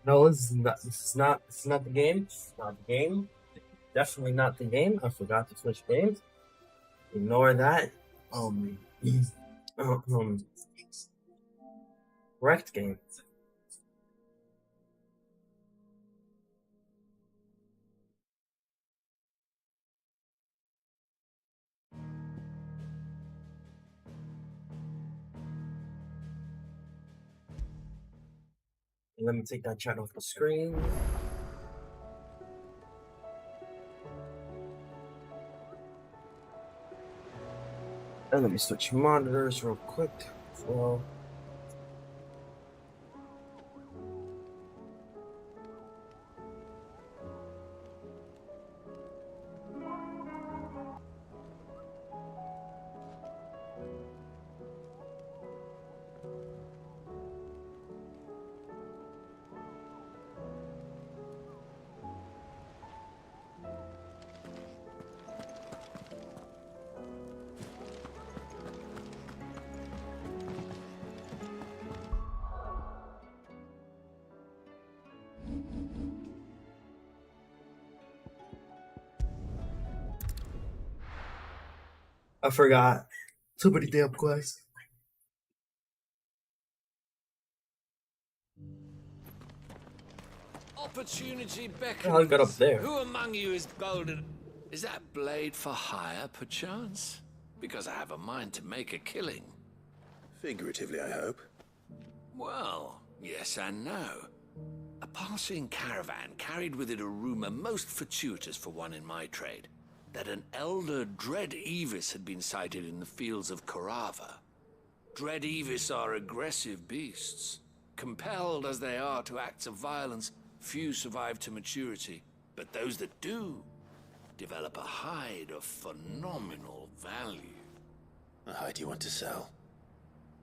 No, this is not. This is not. This is not the game. This is not the game. Definitely not the game. I forgot to switch games. Ignore that. Um. um. Correct game. Let me take that chat off the screen. And let me switch monitors real quick. So. I forgot. Too many damn quests. Opportunity The hell you got up beckons. there? Who among you is golden? Is that blade for hire, perchance? Because I have a mind to make a killing. Figuratively, I hope. Well, yes and no. A passing caravan carried with it a rumor most fortuitous for one in my trade, that an elder Dread Evis had been sighted in the fields of Carava. Dread Evis are aggressive beasts. Compelled as they are to acts of violence, few survive to maturity, but those that do develop a hide of phenomenal value. A hide you want to sell?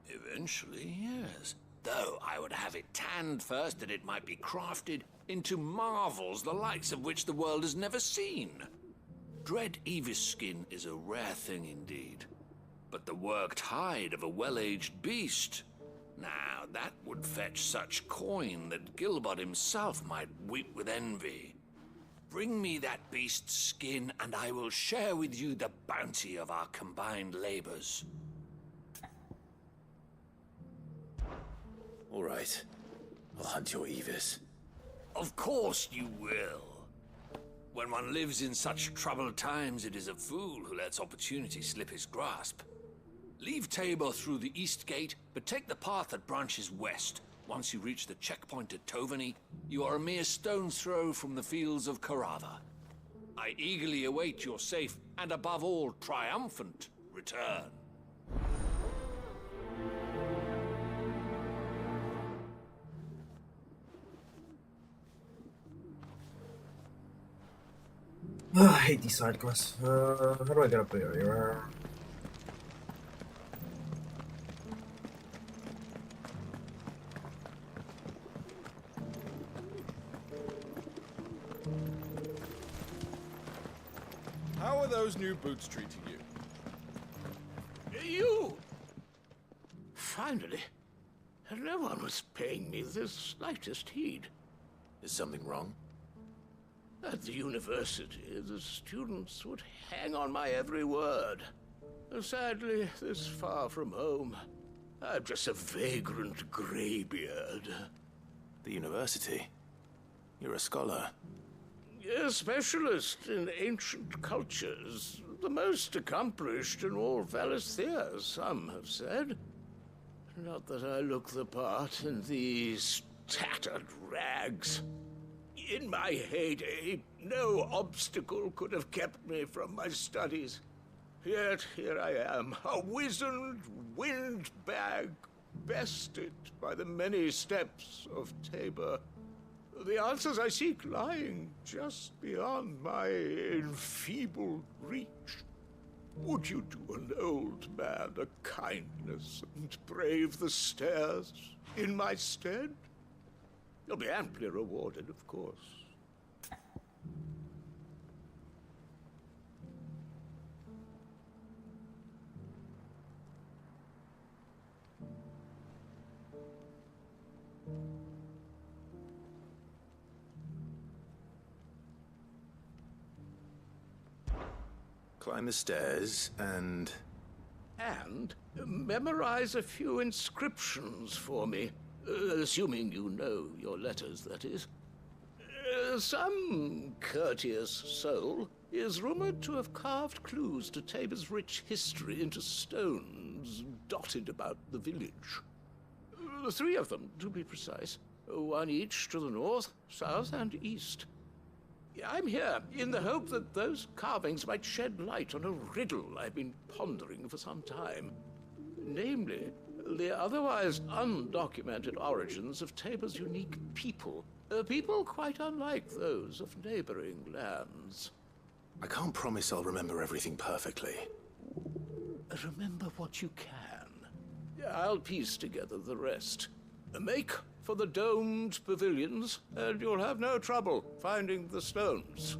Eventually, yes. Though I would have it tanned first that it might be crafted into marvels the likes of which the world has never seen. Dread Evis skin is a rare thing indeed. But the worked hide of a well-aged beast, now that would fetch such coin that Gilbert himself might weep with envy. Bring me that beast's skin, and I will share with you the bounty of our combined labors. All right. I'll hunt your Evis. Of course you will. When one lives in such troubled times, it is a fool who lets opportunity slip his grasp. Leave Tabor through the east gate, but take the path that branches west. Once you reach the checkpoint at Tovany, you are a mere stone's throw from the fields of Carava. I eagerly await your safe, and above all, triumphant return. I hate these side quests. How do I get up there? How are those new boots treating you? You! Finally. No one was paying me the slightest heed. Is something wrong? At the university, the students would hang on my every word. Sadly, this far from home, I'm just a vagrant graybeard. The university? You're a scholar. A specialist in ancient cultures. The most accomplished in all Valisthea, some have said. Not that I look the part in these tattered rags. In my heyday, no obstacle could have kept me from my studies. Yet here I am, a wizened windbag, bested by the many steps of Tabor. The answers I seek lying just beyond my enfeebled reach. Would you do an old man a kindness and brave the stairs in my stead? You'll be amply rewarded, of course. Climb the stairs and... And memorize a few inscriptions for me. Assuming you know your letters, that is. Some courteous soul is rumored to have carved clues to Tabor's rich history into stones dotted about the village. 3 of them, to be precise. 1 each to the north, south, and east. I'm here in the hope that those carvings might shed light on a riddle I've been pondering for some time. Namely, the otherwise undocumented origins of Tabor's unique people. People quite unlike those of neighboring lands. I can't promise I'll remember everything perfectly. Remember what you can. I'll piece together the rest. Make for the domed pavilions, and you'll have no trouble finding the stones.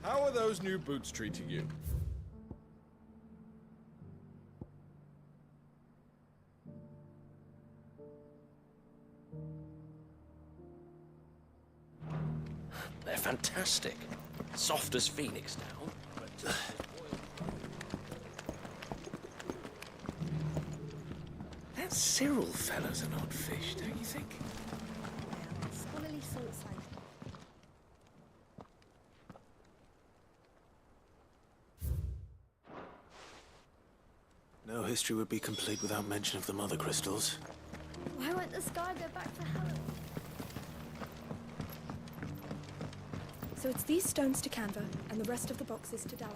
How are those new boots treating you? They're fantastic. Soft as phoenix down, but... That Cyril fella's an odd fish, don't you think? Scholarly salt side. No history would be complete without mention of the mother crystals. Why won't the sky go back to Helen? So it's these stones to Canva, and the rest of the boxes to Dalamo.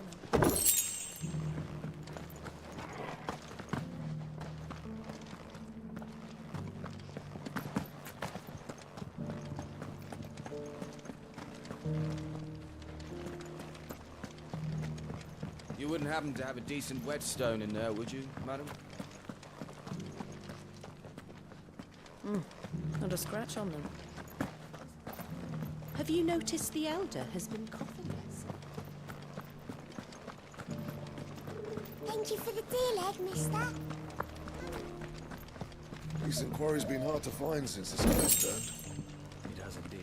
You wouldn't happen to have a decent whetstone in there, would you, madam? Not a scratch on them. Have you noticed the Elder has been coffinless? Thank you for the deal, Ed, mister. Recent quarry's been hard to find since the sky's turned. It has indeed.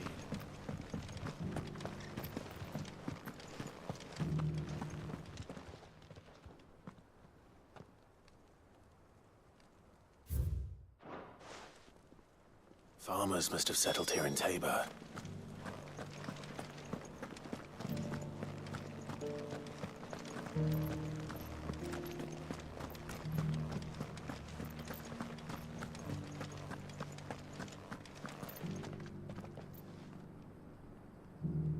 Farmers must have settled here in Tabor.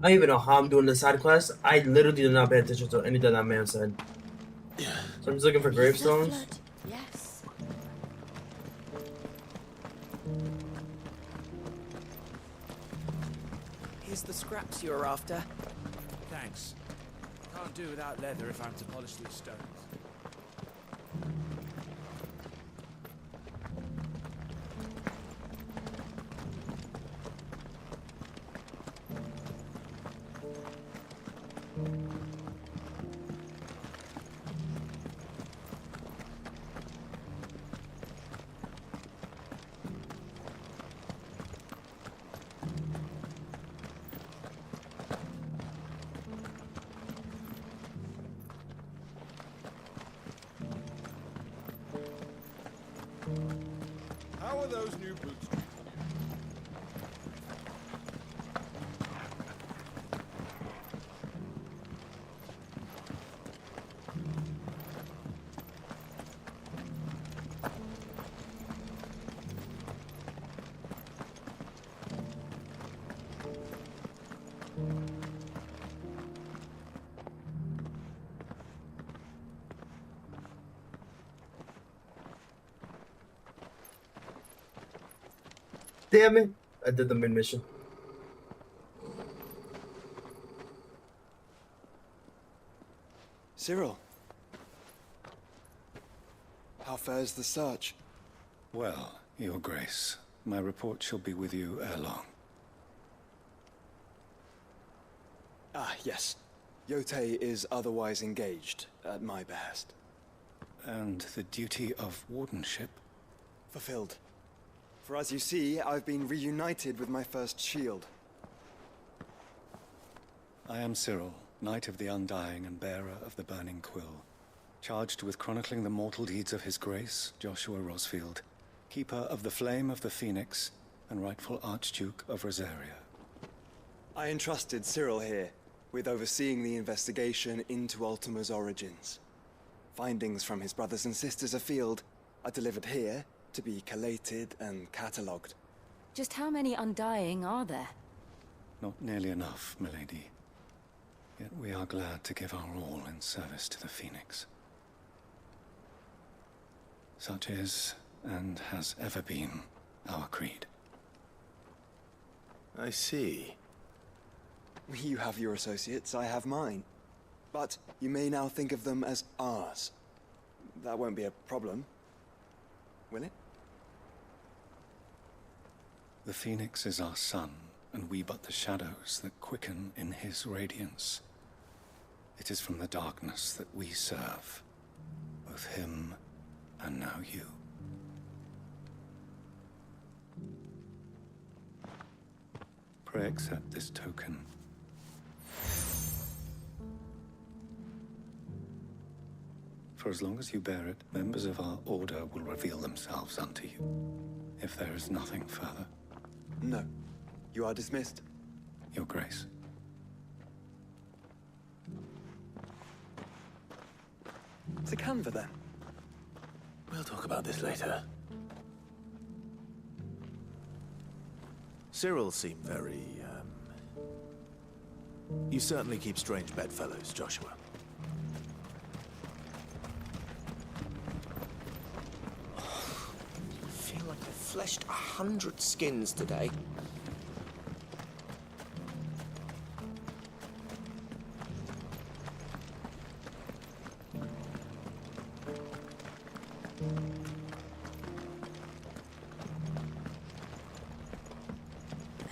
I don't even know how I'm doing this side quest. I literally did not pay attention to anything that man said. So I'm just looking for gravestones. Yes. Here's the scraps you're after. Thanks. Can't do without leather if I'm to polish these stones. How are those new boots treating you? Damn it! I did the main mission. Cyril, how fares the search? Well, Your Grace, my report shall be with you ere long. Ah, yes. Yotei is otherwise engaged, at my behest. And the duty of wardenship? Fulfilled. For as you see, I've been reunited with my first shield. I am Cyril, Knight of the Undying and bearer of the Burning Quill, charged with chronicling the mortal deeds of His Grace, Joshua Rosfield, keeper of the Flame of the Phoenix and rightful Archduke of Rosaria. I entrusted Cyril here with overseeing the investigation into Ultima's origins. Findings from his brothers and sisters afield are delivered here to be collated and catalogued. Just how many Undying are there? Not nearly enough, milady. Yet we are glad to give our all in service to the Phoenix. Such is, and has ever been, our creed. I see. You have your associates, I have mine. But you may now think of them as ours. That won't be a problem, will it? The Phoenix is our sun, and we but the shadows that quicken in his radiance. It is from the darkness that we serve, both him and now you. Pray accept this token. For as long as you bear it, members of our order will reveal themselves unto you, if there is nothing further. No. You are dismissed. Your Grace. To Canva, then. We'll talk about this later. Cyril seemed very, You certainly keep strange bedfellows, Joshua. I feel like I've fleshed 100 skins today.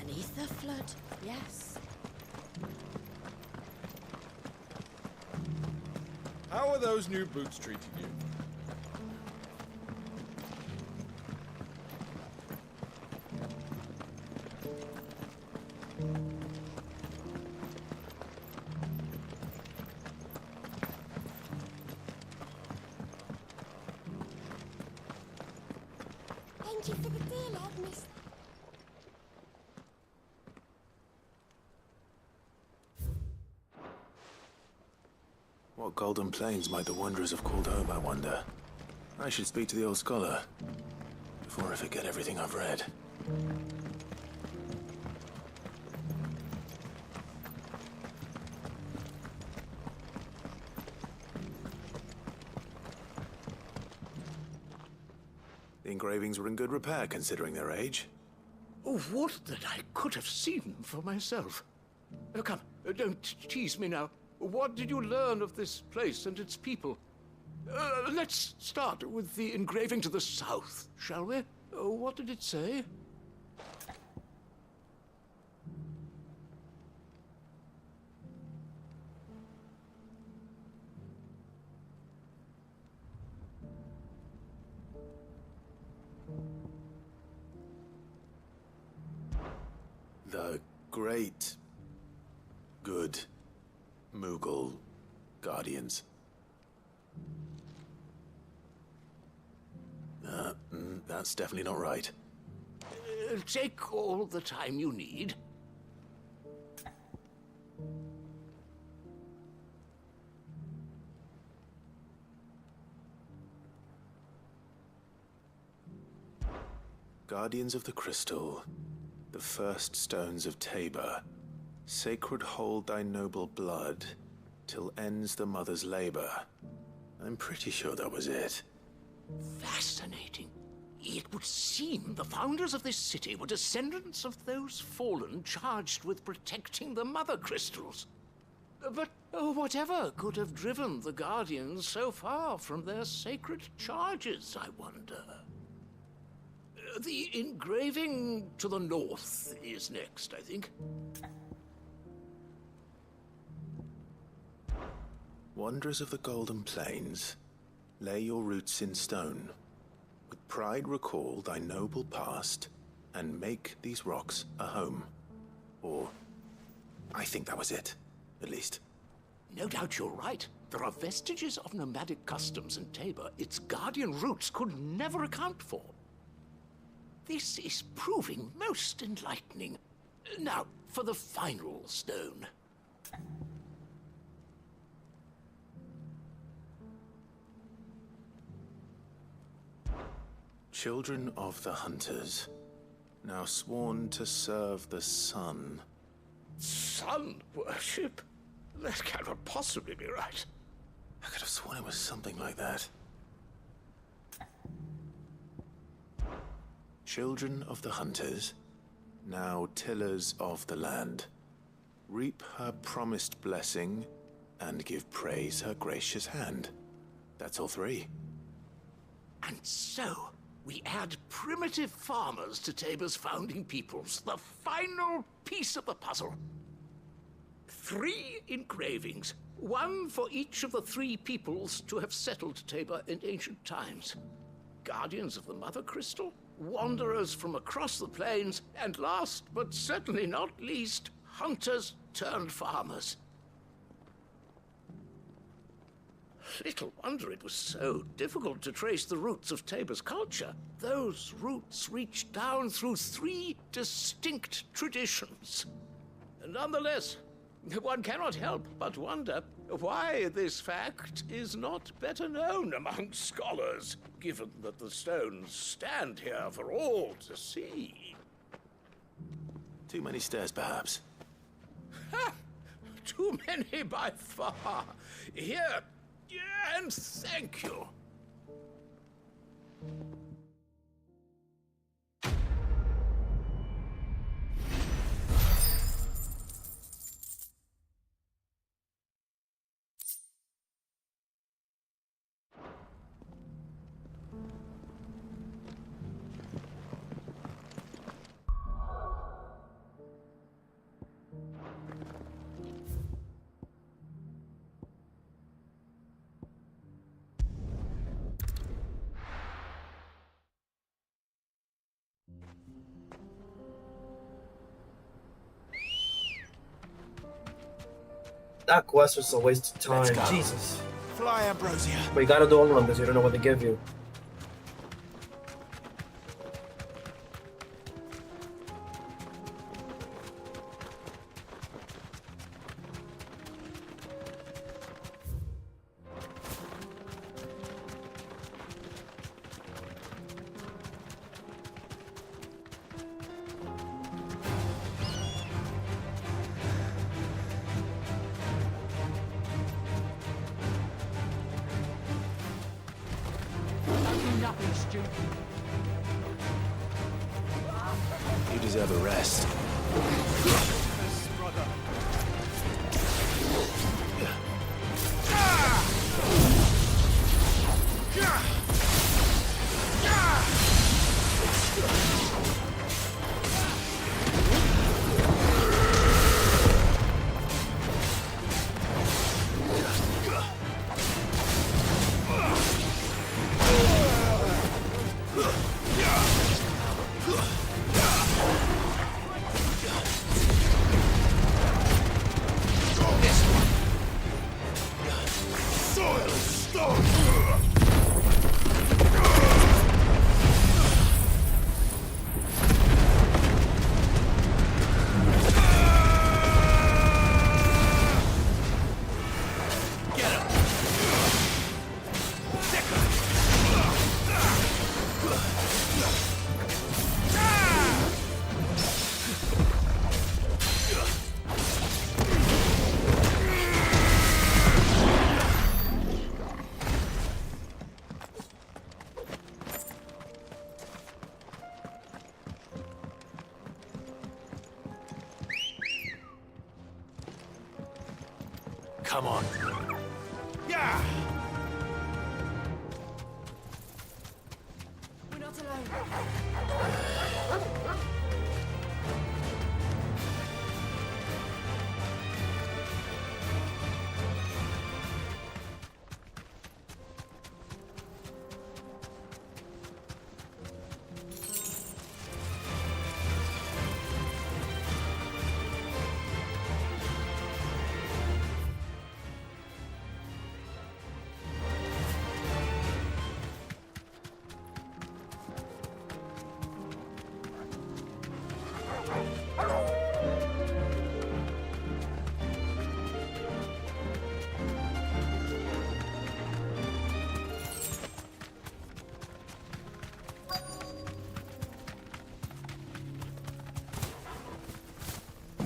An ether flood, yes. How are those new boots treating you? Thank you for the deal, Miss. What golden plains might the wanderers have called home, I wonder? I should speak to the old scholar before I forget everything I've read. The engravings were in good repair, considering their age. Oh, would that I could have seen for myself. Oh, come, don't tease me now. What did you learn of this place and its people? Let's start with the engraving to the south, shall we? What did it say? The great, good Mughal guardians. That's definitely not right. Take all the time you need. Guardians of the Crystal, the first stones of Tabor, sacred hold thy noble blood, till ends the mother's labor. I'm pretty sure that was it. Fascinating. It would seem the founders of this city were descendants of those fallen charged with protecting the mother crystals. But whatever could have driven the Guardians so far from their sacred charges, I wonder? The engraving to the north is next, I think. Wanderers of the Golden Plains. Lay your roots in stone. With pride recall thy noble past, and make these rocks a home. Or, I think that was it, at least. No doubt you're right. There are vestiges of nomadic customs in Tabor its guardian roots could never account for. This is proving most enlightening. Now, for the final stone. Children of the Hunters, now sworn to serve the sun. Sun worship? That cannot possibly be right. I could have sworn it was something like that. Children of the Hunters, now tillers of the land, reap her promised blessing and give praise her gracious hand. That's all three. And so, we add primitive farmers to Tabor's founding peoples, the final piece of the puzzle. 3 engravings, one for each of the 3 peoples to have settled Tabor in ancient times. Guardians of the Mother Crystal, wanderers from across the plains, and last but certainly not least, hunters turned farmers. Little wonder it was so difficult to trace the roots of Tabor's culture. Those roots reach down through 3 distinct traditions. Nonetheless, one cannot help but wonder why this fact is not better known among scholars, given that the stones stand here for all to see. Too many stairs, perhaps. Ha! Too many by far. Here, and thank you. That quest was a waste of time. Let's go. Jesus. Fly, Ambrosia. But you gotta do all of them because you don't know what they give you. You deserve a rest. Come on. Yeah! We're not alone.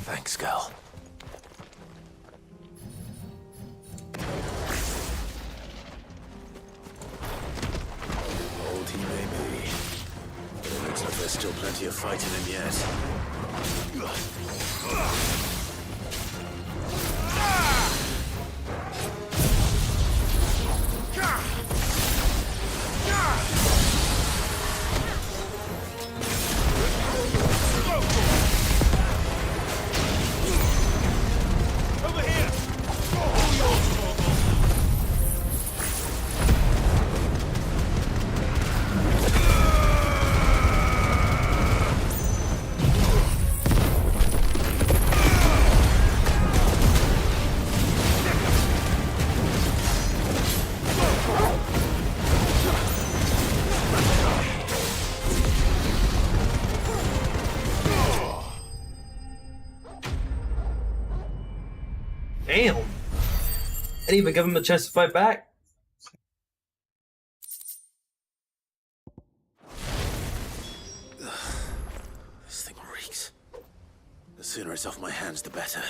Thanks, girl. Old he may be, but it looks like there's still plenty of fight in him yet. Damn. I didn't even give him a chance to fight back. This thing reeks. The sooner it's off my hands, the better.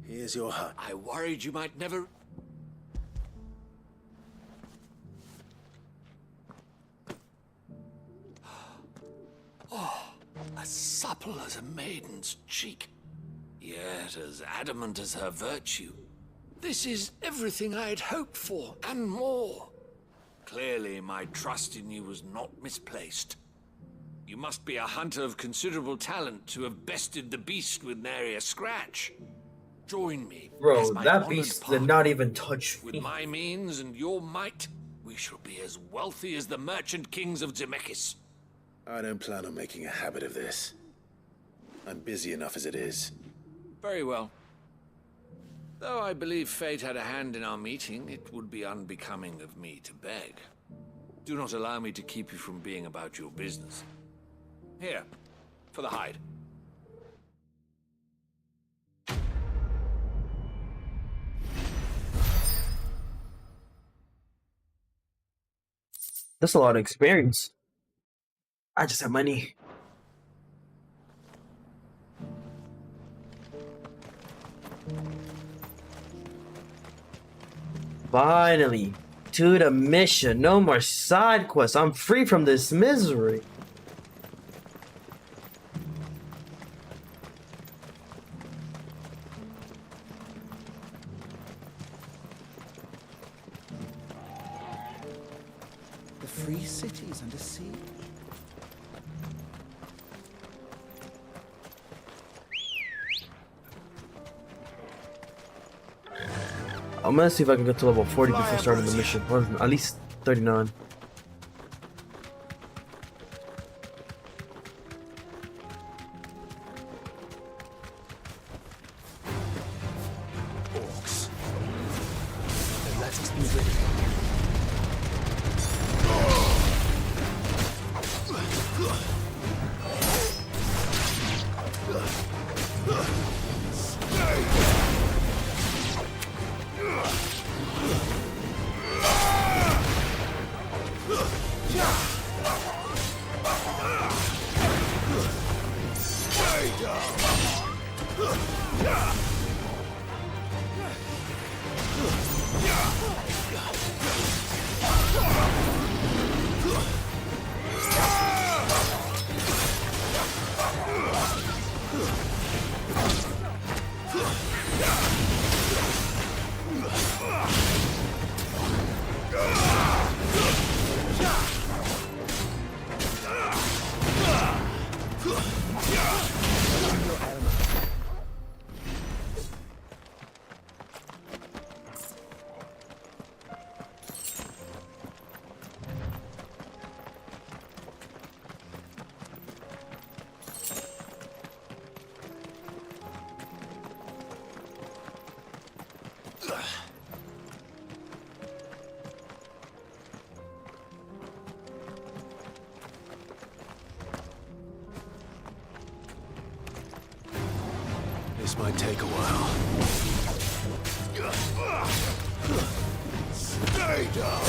Here's your hut. I worried you might never... Oh, as supple as a maiden's cheek, yet as adamant as her virtue. This is everything I had hoped for, and more. Clearly, my trust in you was not misplaced. You must be a hunter of considerable talent to have bested the beast with nary a scratch. Join me. Bro, that beast did not even touch me. With my means and your might, we shall be as wealthy as the merchant kings of Zemeckis. I don't plan on making a habit of this. I'm busy enough as it is. Very well. Though I believe fate had a hand in our meeting, it would be unbecoming of me to beg. Do not allow me to keep you from being about your business. Here, for the hide. That's a lot of experience. I just have money. Finally, to the mission. No more side quests. I'm free from this misery. The free cities under siege. I'm gonna see if I can get to level 40 before starting the mission. Or at least 39. Orcs. Then let us be rid of This might take a while. Stay down!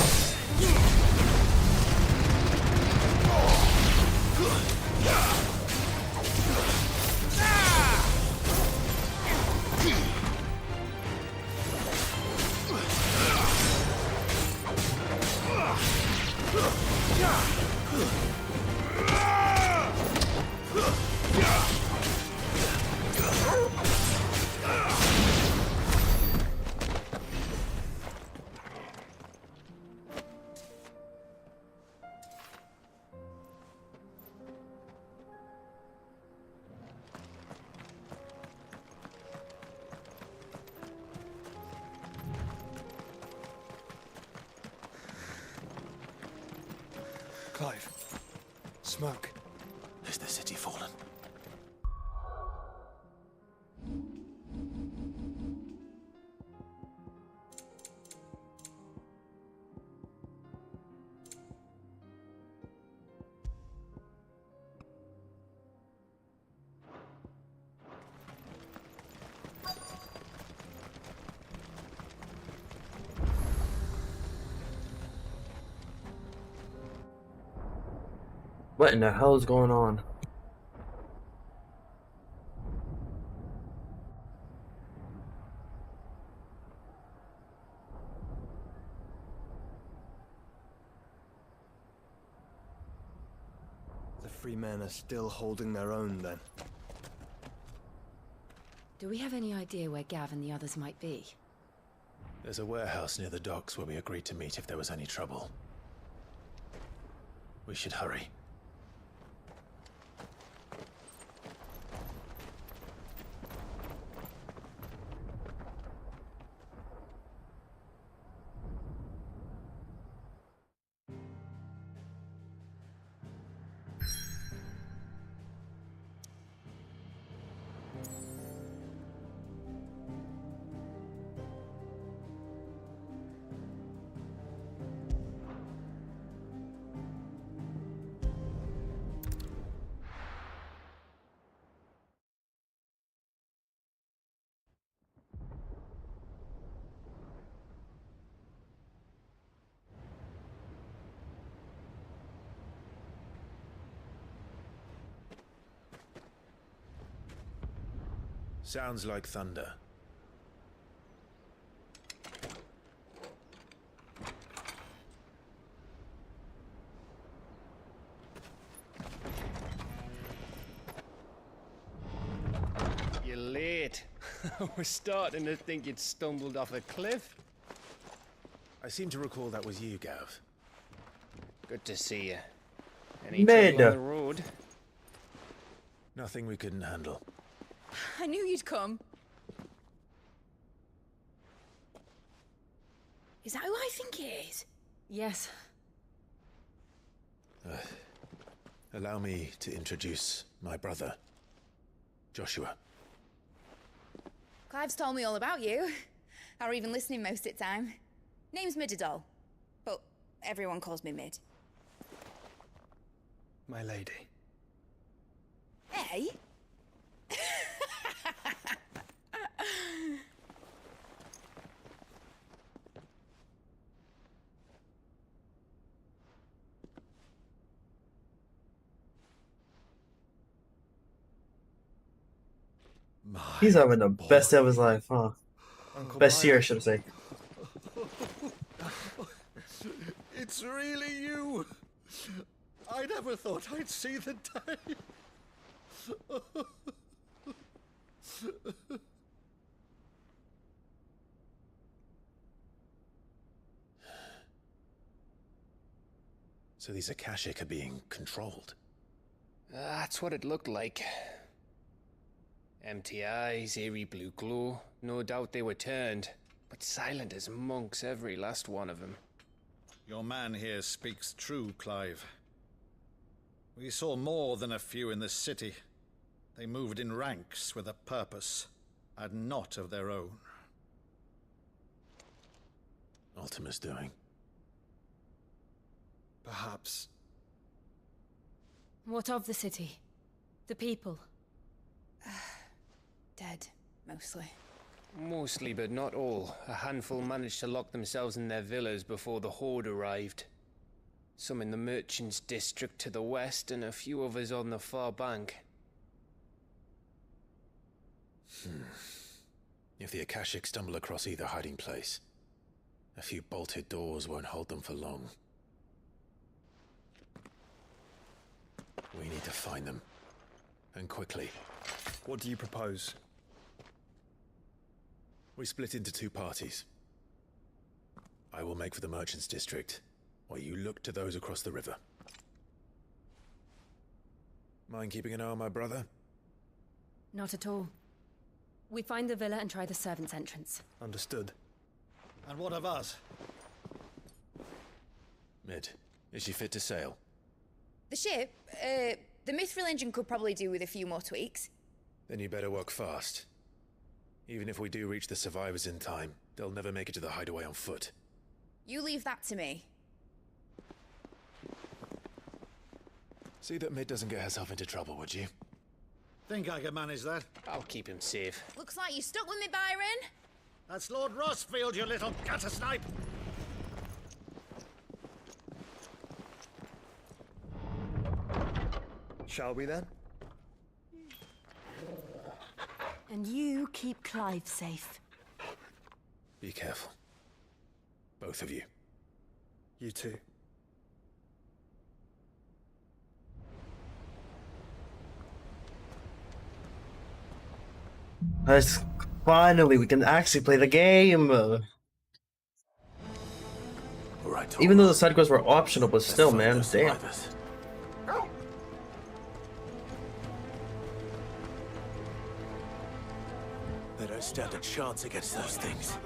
Clive. Smoke. Has the city fallen? What in the hell is going on? The free men are still holding their own, then. Do we have any idea where Gav and the others might be? There's a warehouse near the docks where we agreed to meet if there was any trouble. We should hurry. Sounds like thunder. You're late. I was starting to think you'd stumbled off a cliff. I seem to recall that was you, Gav. Good to see you. Any Made. trouble on the road? Nothing we couldn't handle. I knew you'd come. Is that who I think it is? Yes. Allow me to introduce my brother, Joshua. Clive's told me all about you. Or even listening most of the time. Name's Midadol, but everyone calls me Mid. My lady. Hey? He's having the best day of his life, huh? Best year, I should say. It's really you. I never thought I'd see the day. So these Akashic are being controlled? That's what it looked like. Empty eyes, eerie blue glow. No doubt they were turned, but silent as monks, every last one of them. Your man here speaks true, Clive. We saw more than a few in this city. They moved in ranks with a purpose, and not of their own. Ultima's doing. Perhaps. What of the city? The people? Dead. mostly. Mostly, but not all. A handful managed to lock themselves in their villas before the Horde arrived. Some in the Merchants' District to the west, and a few others on the far bank. If the Akashic stumble across either hiding place, a few bolted doors won't hold them for long. We need to find them. And quickly. What do you propose? We split into two parties. I will make for the Merchants' District, while you look to those across the river. Mind keeping an eye on my brother? Not at all. We find the villa and try the servants' entrance. Understood. And what of us? Mid, is she fit to sail? The ship, the Mithril engine could probably do with a few more tweaks. Then you better work fast. Even if we do reach the survivors in time, they'll never make it to the hideaway on foot. You leave that to me. See that Mid doesn't get herself into trouble, would you? Think I can manage that? I'll keep him safe. Looks like you stuck with me, Byron. That's Lord Rossfield, you little gutter snipe! Shall we then? And you keep Clive safe. Be careful. Both of you. You too. Let's finally, we can actually play the game. Right, even though the side quests were optional, but still, man, damn. They don't stand a chance against those things.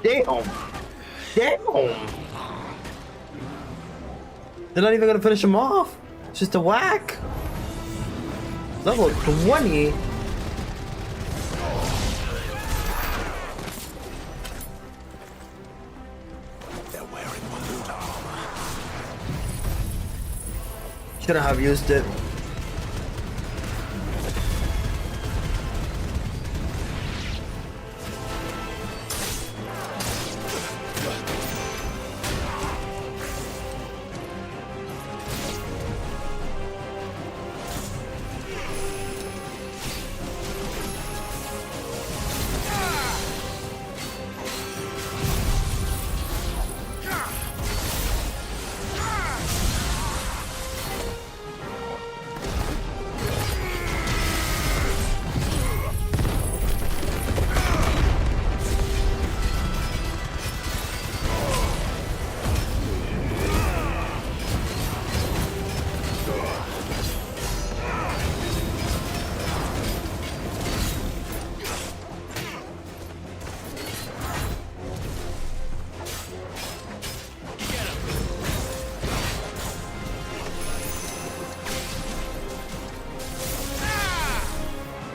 Damn! Damn! They're not even gonna finish him off. It's just a whack. Level 20. They're wearing blue armor. Shouldn't have used it.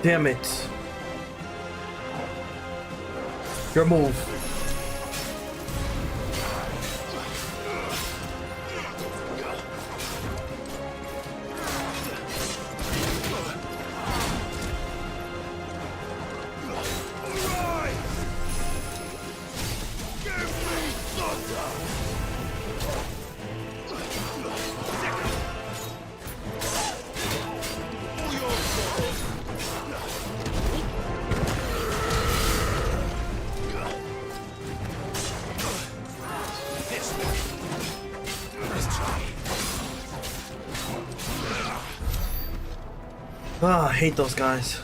Damn it. Your move. Ah, I hate those guys.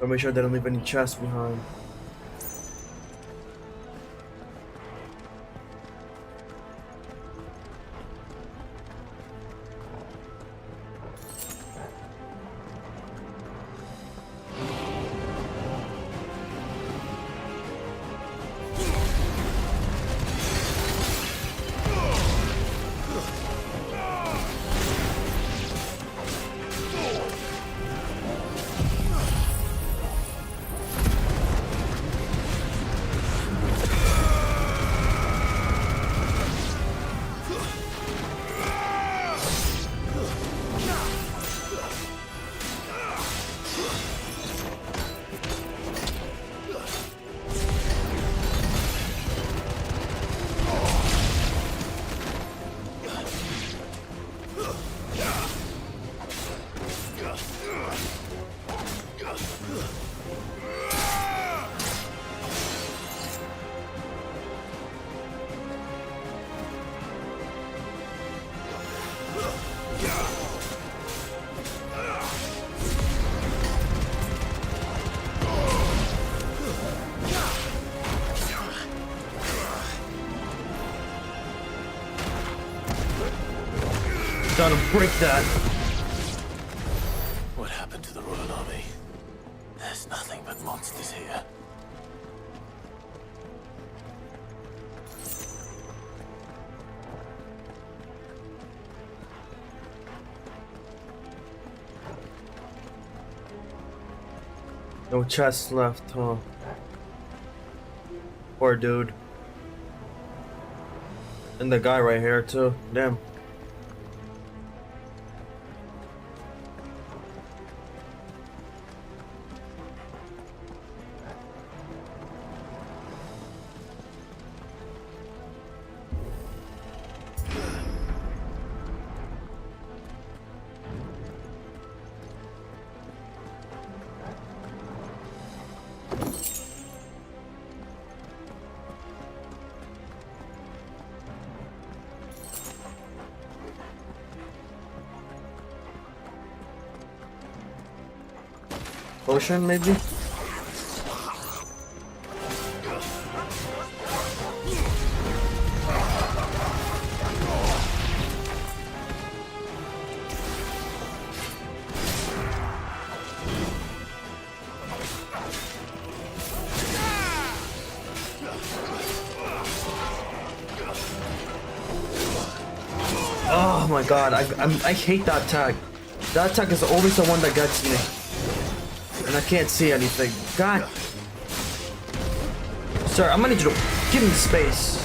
I'll make sure they don't leave any chests behind. trying to break that. What happened to the Royal Army? There's nothing but monsters here. No chests left, huh? Poor dude. And the guy right here too. Damn. Potion, maybe? Oh my god, I hate that attack. That attack is always the one that gets me. And I can't see anything. God. Sir, I'm gonna need you to give me space.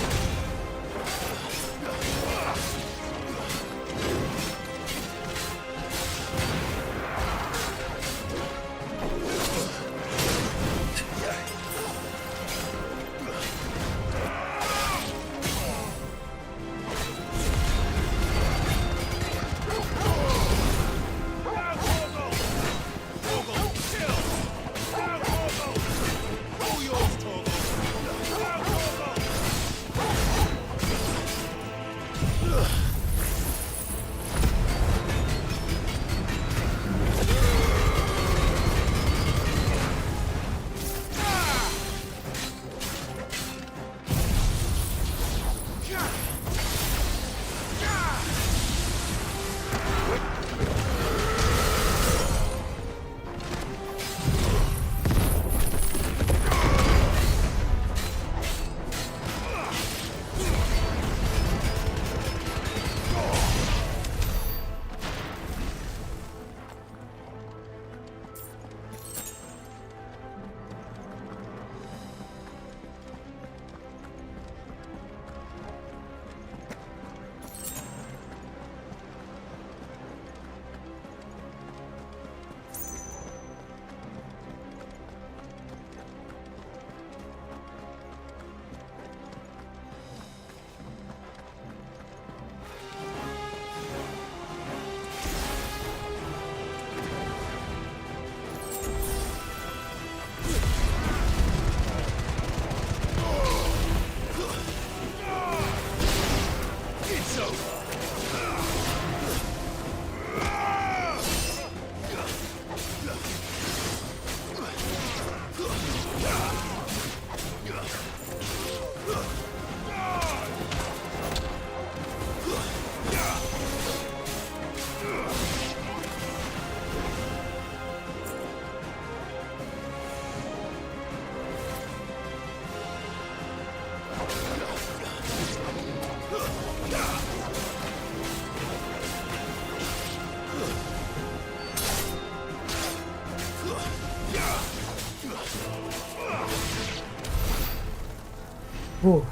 Whew.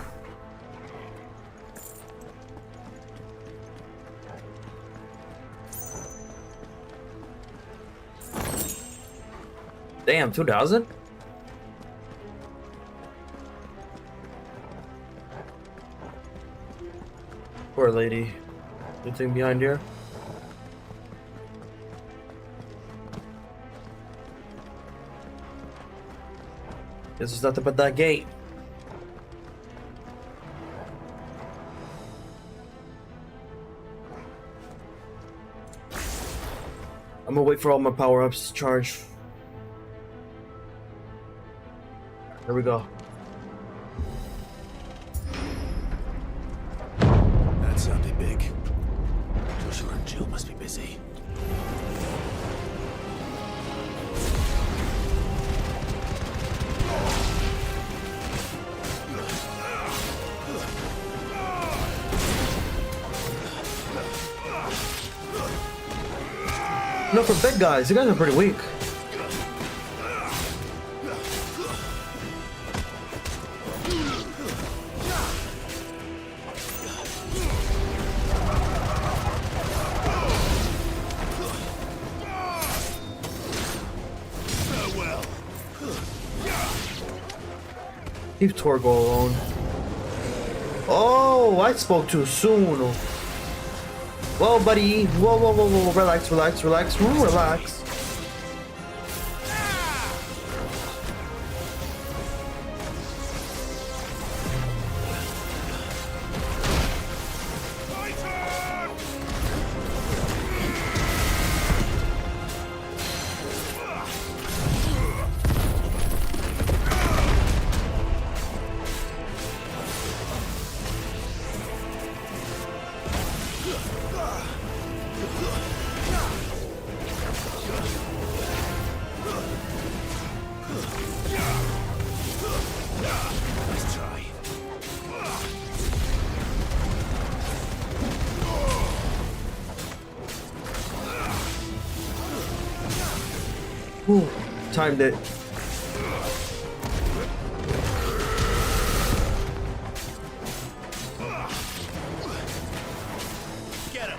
Damn, 2,000? Poor lady. Anything behind here? Guess there's nothing but that gate. I'm gonna wait for all my power-ups to charge. Here we go. That sounded big. Joshua and Jill must be busy. No, for big guys, you guys are pretty weak. Leave Torgo alone. Oh, I spoke too soon. Whoa, buddy. Whoa, whoa, whoa, whoa. Relax, relax, relax. Relax. Ooh, timed it. Get him.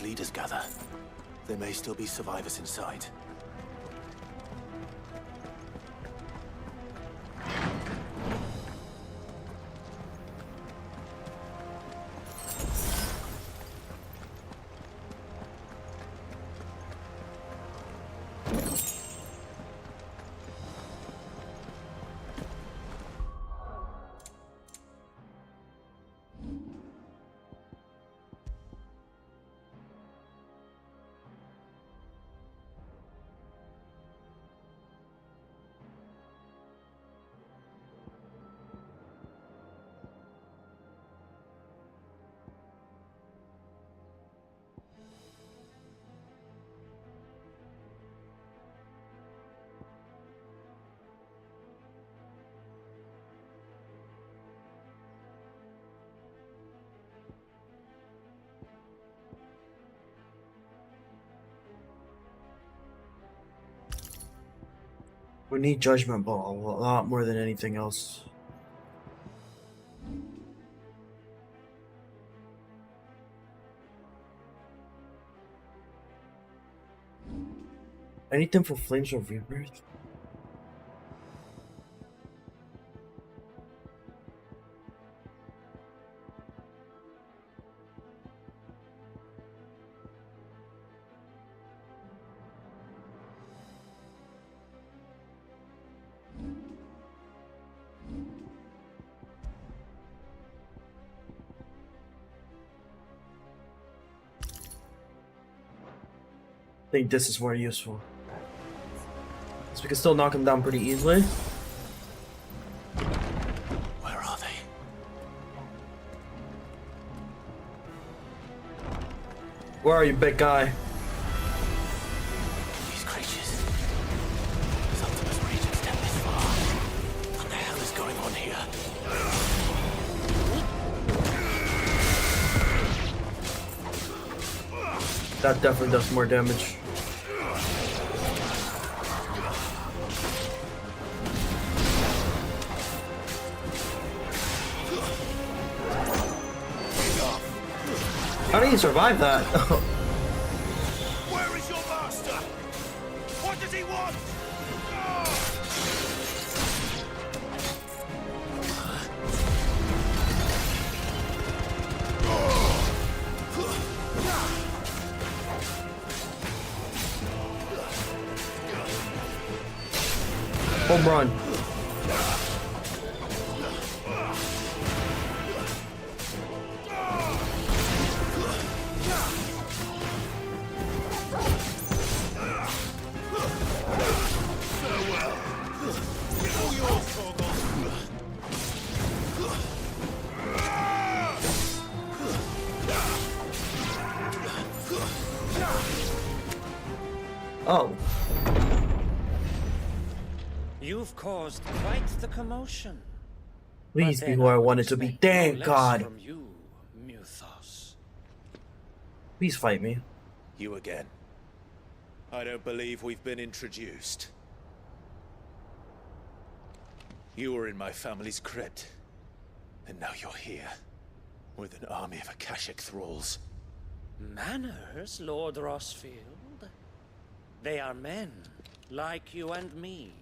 Leaders gather. There may still be survivors inside. We need Judgment Ball a lot more than anything else. Anything for Flames of Rebirth? I think this is more useful. So we can still knock him down pretty easily. Where are they? Where are you, big guy? These creatures. His Optimus region step this far. What the hell is going on here? That definitely does more damage. How did he survive that? Where is your master? What does he want? Home run. Oh. You've caused quite the commotion. Please be who I wanted to be. Thank God. From you, Muthos. Please fight me. You again. I don't believe we've been introduced. You were in my family's crypt, and now you're here, with an army of Akashic thralls. Manners, Lord Rosfield? They are men, like you and me.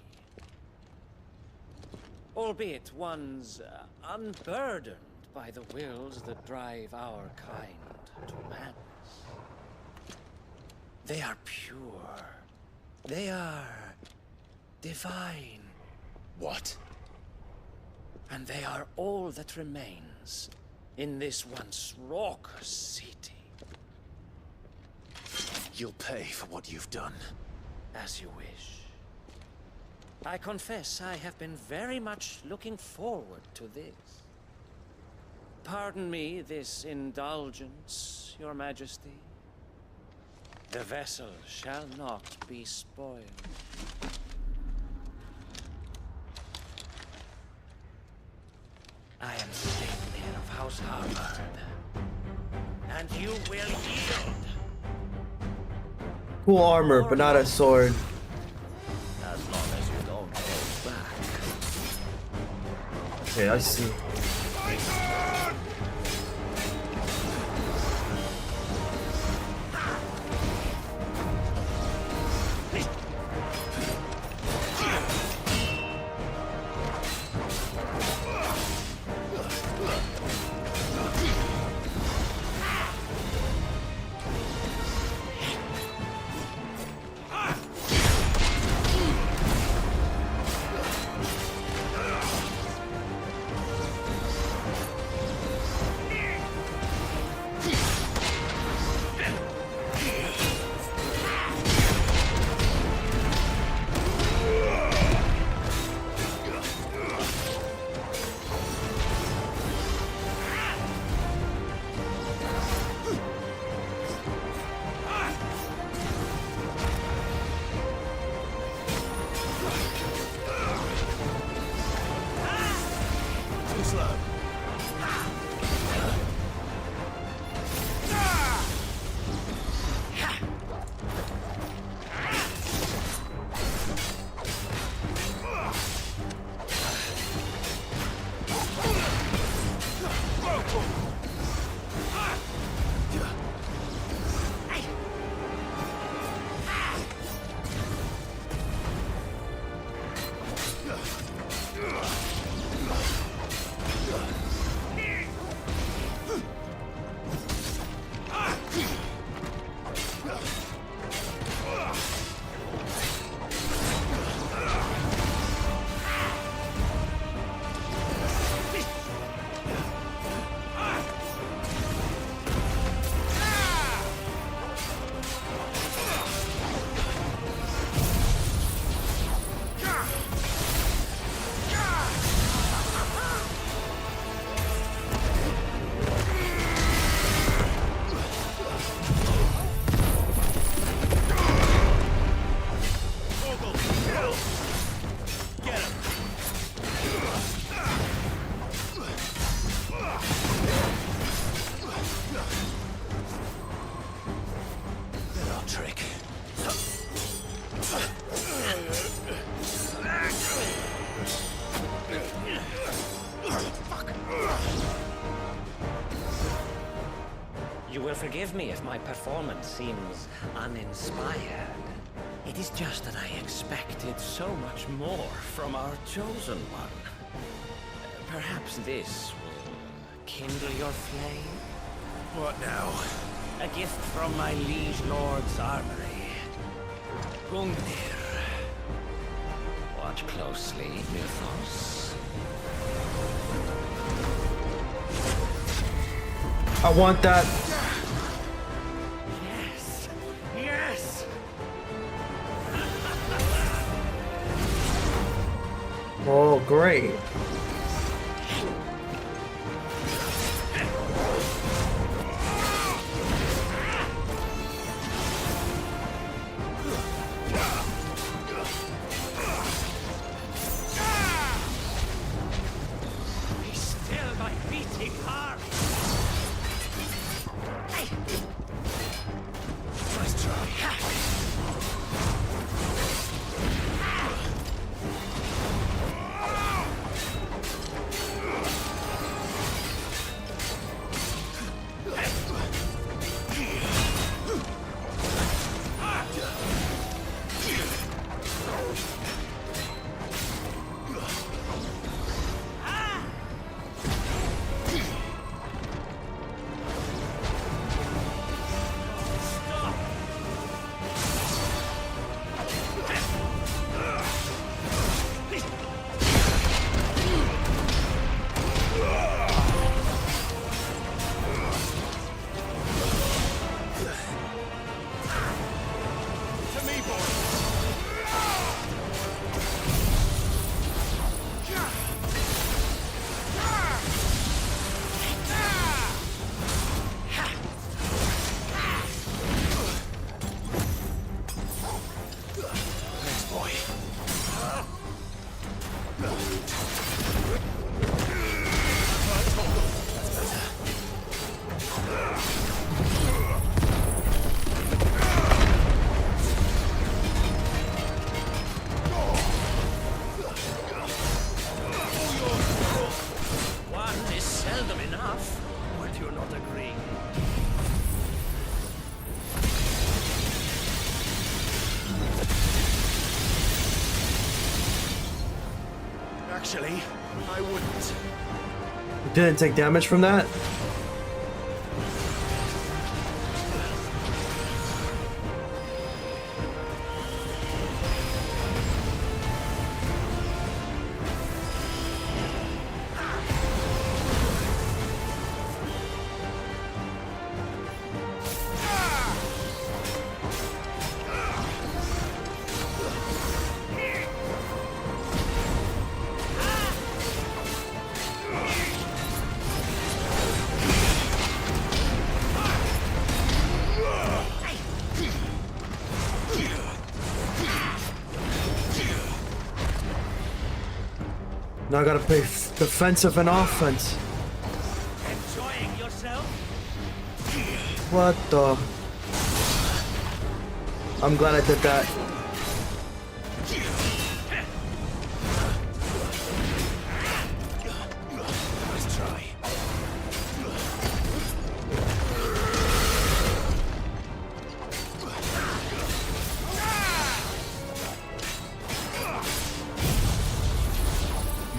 Albeit ones unburdened by the wills that drive our kind to madness. They are pure. They are divine. What? And they are all that remains in this once raucous city. You'll pay for what you've done. As you wish. I confess I have been very much looking forward to this. Pardon me this indulgence, Your Majesty. The vessel shall not be spoiled. I am Saintmere of House Harvard, and you will yield. Cool armor, but not a sword. As long as you don't hold back. Okay, I see. Forgive me if my performance seems uninspired. It is just that I expected so much more from our chosen one. Perhaps this will kindle your flame? What now? A gift from my liege lord's armory. Gungnir. watch closely, Mythos. I want that. Yes! Yes! Oh, great. Be still, my beating heart! Nice try. One is seldom enough. Would you not agree? Actually, I wouldn't. You didn't take damage from that? Now I gotta play defensive and offense. Enjoying yourself? What the? I'm glad I did that. Nice try.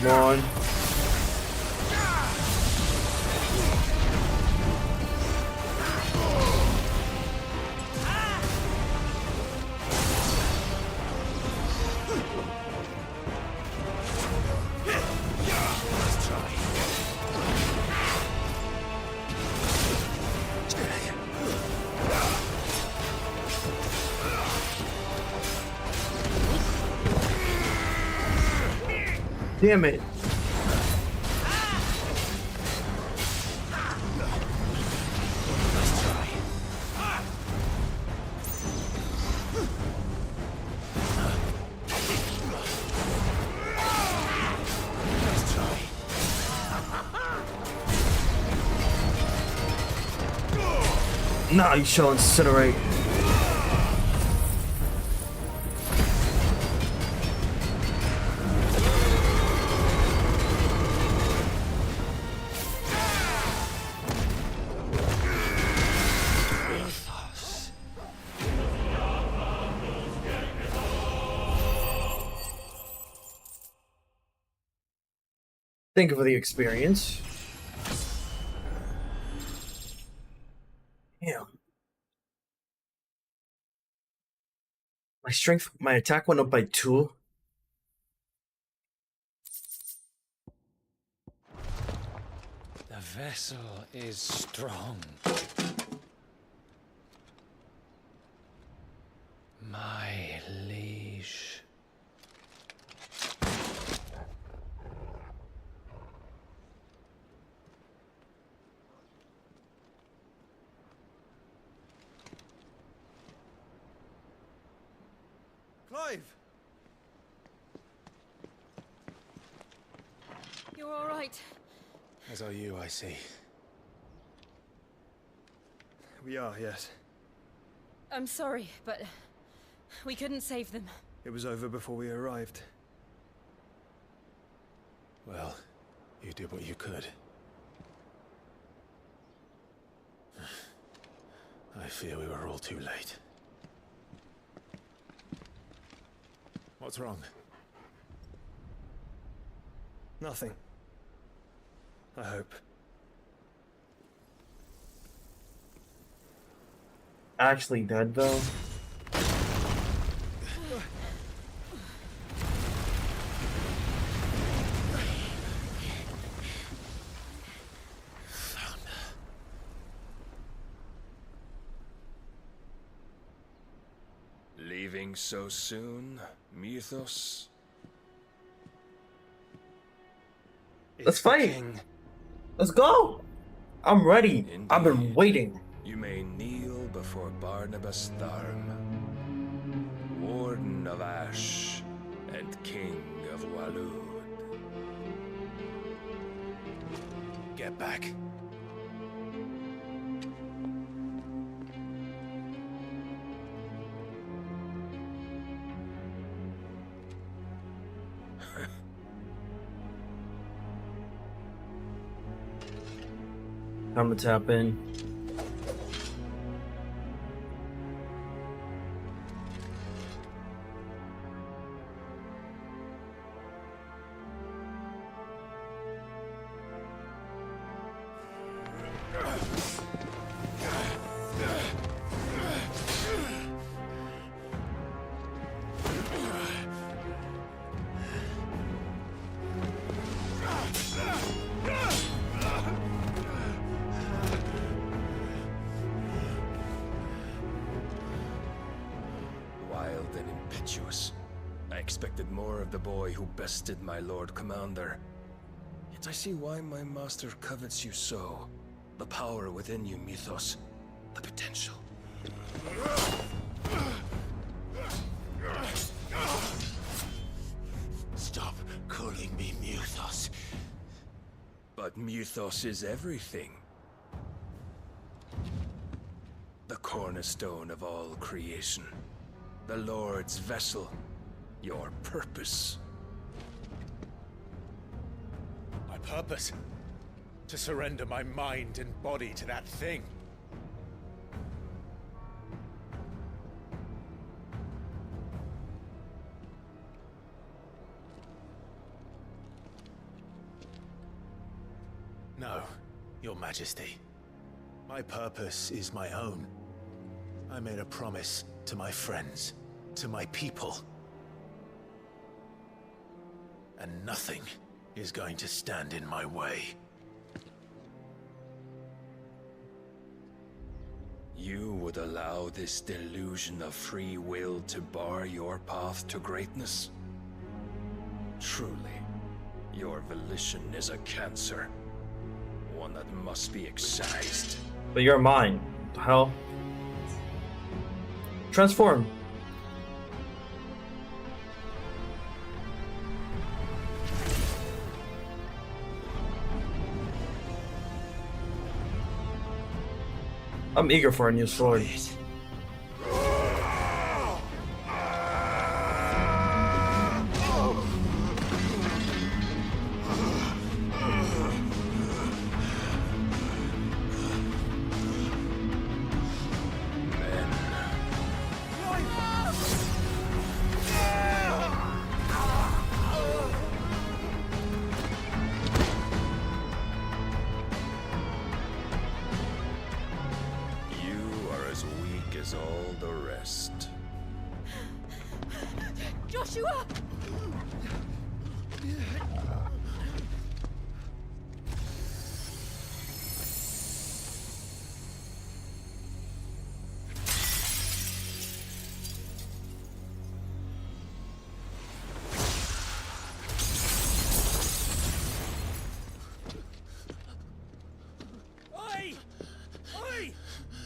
Come on. Nice try. Damn it. Nah, you shall incinerate. Thank you for the experience. Damn. My strength, my attack went up by 2. vessel is strong. My liege. Clive! You're all right. As are you, I see. We are, yes. I'm sorry, but we couldn't save them. It was over before we arrived. Well, you did what you could. I fear we were all too late. What's wrong? Nothing. I hope. Actually dead though. Leaving so soon, Mythos? Let's fight. Let's go. I'm ready. Indeed. I've been waiting. You may kneel before Barnabas Tharm, Warden of Ash and King of Waloed. Get back. Time to tap in. Wild and impetuous. I expected more of the boy who bested my Lord Commander. Yet I see why my master covets you so. The power within you, Mythos. The potential. Stop calling me Mythos. But Mythos is everything. The cornerstone of all creation. The Lord's vessel. Your purpose. My purpose? To surrender my mind and body to that thing. No, Your Majesty. My purpose is my own. I made a promise to my friends, to my people. And nothing is going to stand in my way. You would allow this delusion of free will to bar your path to greatness? Truly, your volition is a cancer. One that must be excised. But you're mine. What the hell? Transform. I'm eager for a new sword. All the rest. Joshua!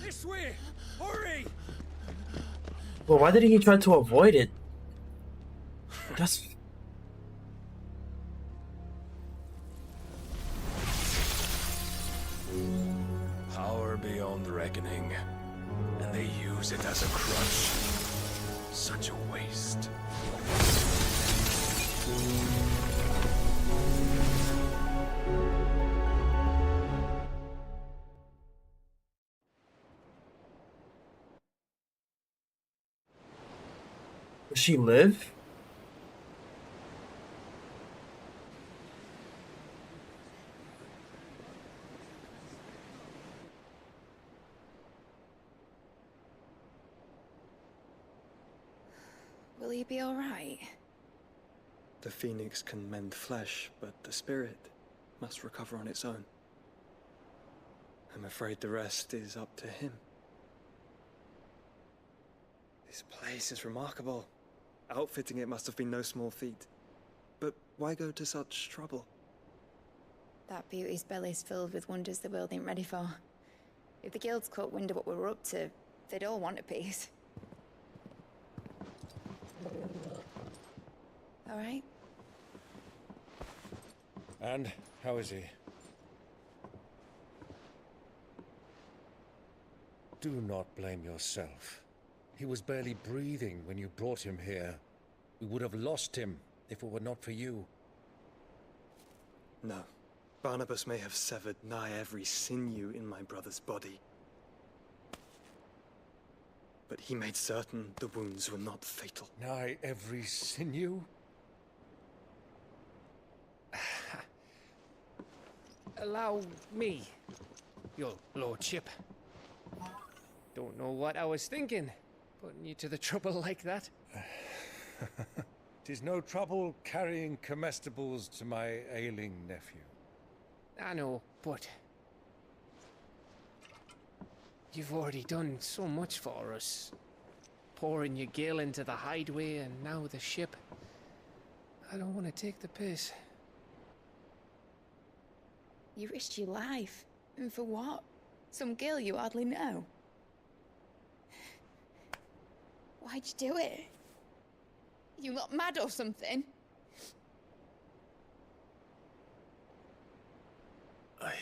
This way! Hurry! Well, why did he try to avoid it? That's... Power beyond reckoning, and they use it as a crutch. Such a waste. Does she live? Will he be all right? The phoenix can mend flesh, but the spirit must recover on its own. I'm afraid the rest is up to him. This place is remarkable. Outfitting it must have been no small feat. But why go to such trouble? That beauty's belly's filled with wonders the world ain't ready for. If the guilds caught wind of what we were up to, they'd all want a piece. All right? And how is he? Do not blame yourself. He was barely breathing when you brought him here. We would have lost him if it were not for you. No. Barnabas may have severed nigh every sinew in my brother's body. But he made certain the wounds were not fatal. Nigh every sinew? Allow me, your lordship. Don't know what I was thinking, putting you to the trouble like that. 'Tis no trouble carrying comestibles to my ailing nephew. I know, but you've already done so much for us. Pouring your gale into the hideaway and now the ship. I don't want to take the piss. You risked your life. And for what? Some girl you hardly know. Why'd you do it? You not mad or something? I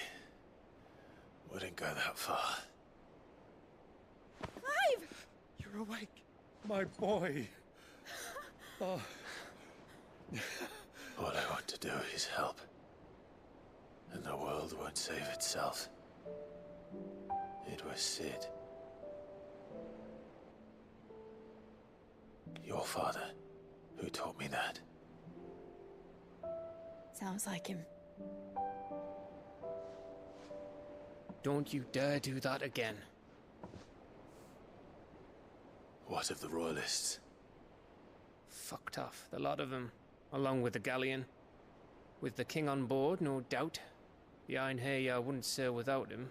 wouldn't go that far. Clive! You're awake, my boy. Oh. All I want to do is help. And the world won't save itself. It was Sid. Your father, who taught me that. Sounds like him. Don't you dare do that again. What of the royalists? Fucked off, the lot of them, along with the galleon. With the king on board, no doubt. Behind here, I wouldn't sail without him.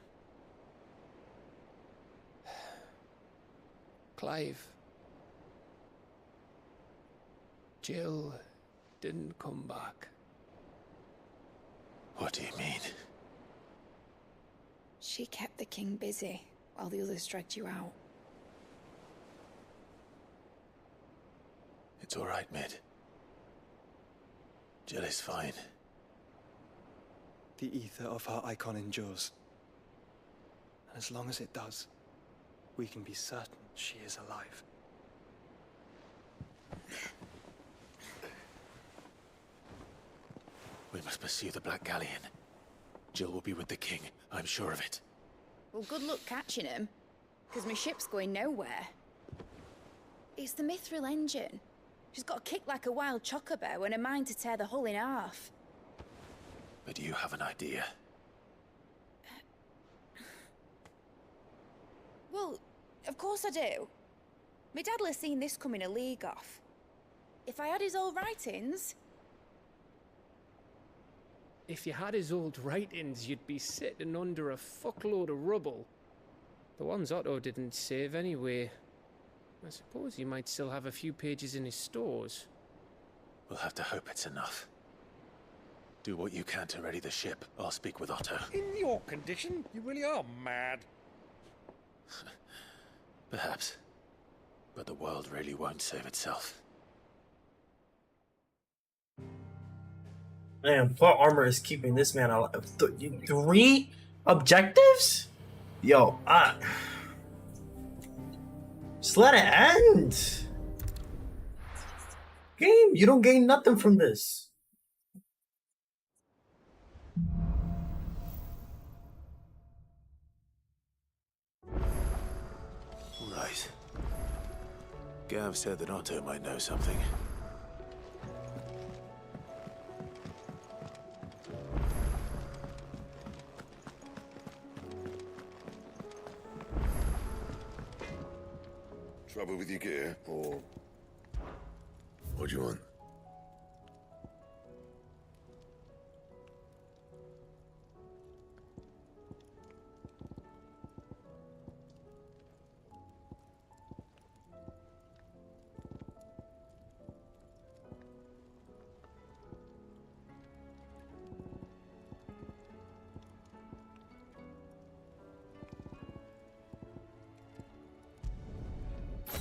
Clive. Jill didn't come back. What do you mean? She kept the king busy while the others dragged you out. It's all right, Mid. Jill is fine. The ether of her icon endures. And as long as it does, we can be certain she is alive. We must pursue the Black Galleon. Jill will be with the king, I'm sure of it. Well, good luck catching him, because my ship's going nowhere. It's the Mithril engine. She's got a kick like a wild chocobo and a mind to tear the hull in half. But you have an idea. Well, of course I do. My dad'll have seen this coming a league off. If I had his old writings... If you had his old writings, you'd be sitting under a fuckload of rubble. The ones Otto didn't save anyway. I suppose he might still have a few pages in his stores. We'll have to hope it's enough. Do what you can to ready the ship. I'll speak with Otto. In your condition, you really are mad. Perhaps. But the world really won't save itself. Man, plot armor is keeping this man alive. 3 objectives? Yo, just let it end. Game, you don't gain nothing from this. Right. Gav said that Otto might know something. Trouble with your gear, or what do you want?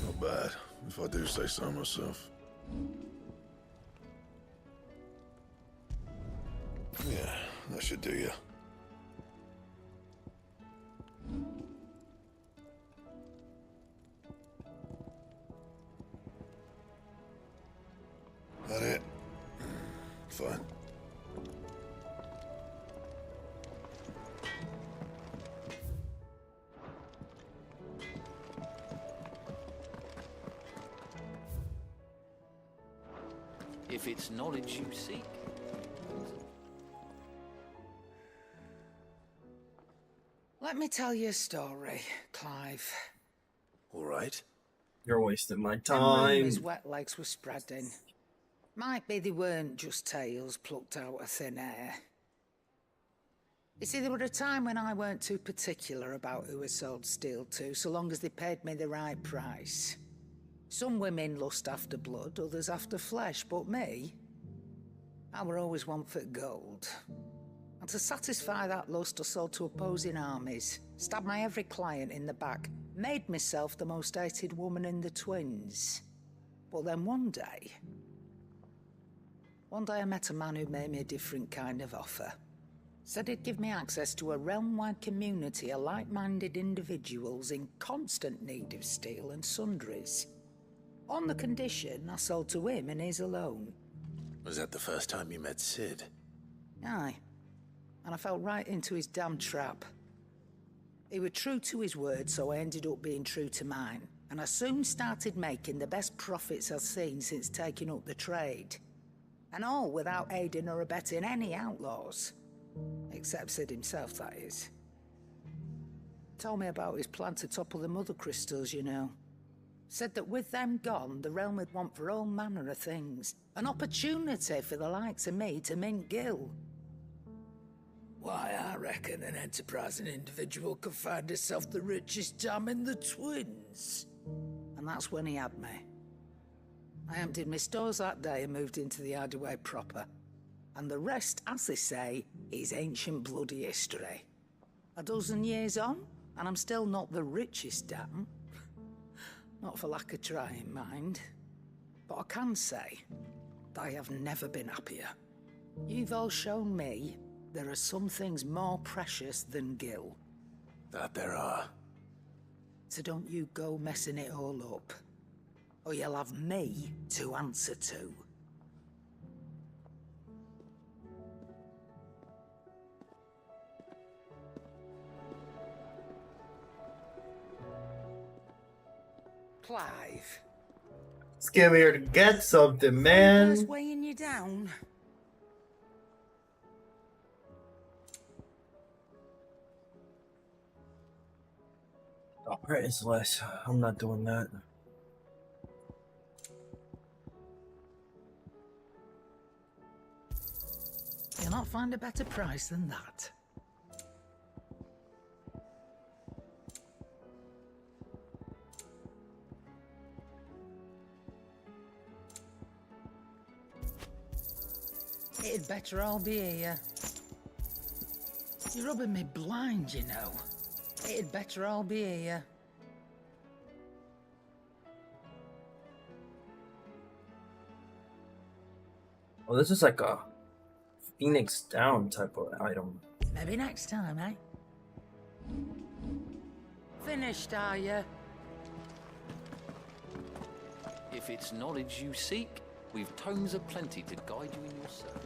Not bad, if I do say so myself. Yeah, that should do you. That it? Fine. If it's knowledge you seek. Let me tell you a story, Clive. All right. You're wasting my Them time. rumours wet legs were spreading. Might be they weren't just tales plucked out of thin air. You see, there were a time when I weren't too particular about who I sold steel to, so long as they paid me the right price. Some women lust after blood, others after flesh, but me, I were always one for gold. And to satisfy that lust, I sold to opposing armies, stabbed my every client in the back, made myself the most hated woman in the twins. But then one day I met a man who made me a different kind of offer. Said he'd give me access to a realm-wide community of like-minded individuals in constant need of steel and sundries. On the condition I sold to him and his alone. Was that the first time you met Sid? Aye. And I fell right into his damn trap. He was true to his word, so I ended up being true to mine. And I soon started making the best profits I've seen since taking up the trade. And all without aiding or abetting any outlaws. Except Sid himself, that is. Told me about his plan to topple the mother crystals, you know. Said that with them gone, the realm would want for all manner of things. An opportunity for the likes of me to mint gil. Why, I reckon an enterprising individual could find himself the richest dam in the twins. And that's when he had me. I emptied my stores that day and moved into the Hideaway proper. And the rest, as they say, is ancient bloody history. A dozen years on, and I'm still not the richest dam. Not for lack of trying, mind. But I can say that I have never been happier. You've all shown me there are some things more precious than gil. That there are. So don't you go messing it all up, or you'll have me to answer to. Clive. Just came here to get something, Who's man. weighing you down? Oh, priceless. I'm not doing that. You'll not find a better price than that. It'd better all be here. You're rubbing me blind, you know. It'd better all be here. Oh, this is like a Phoenix Down type of item. Maybe next time, eh? Finished, are you? If it's knowledge you seek, we've tomes aplenty to guide you in your search.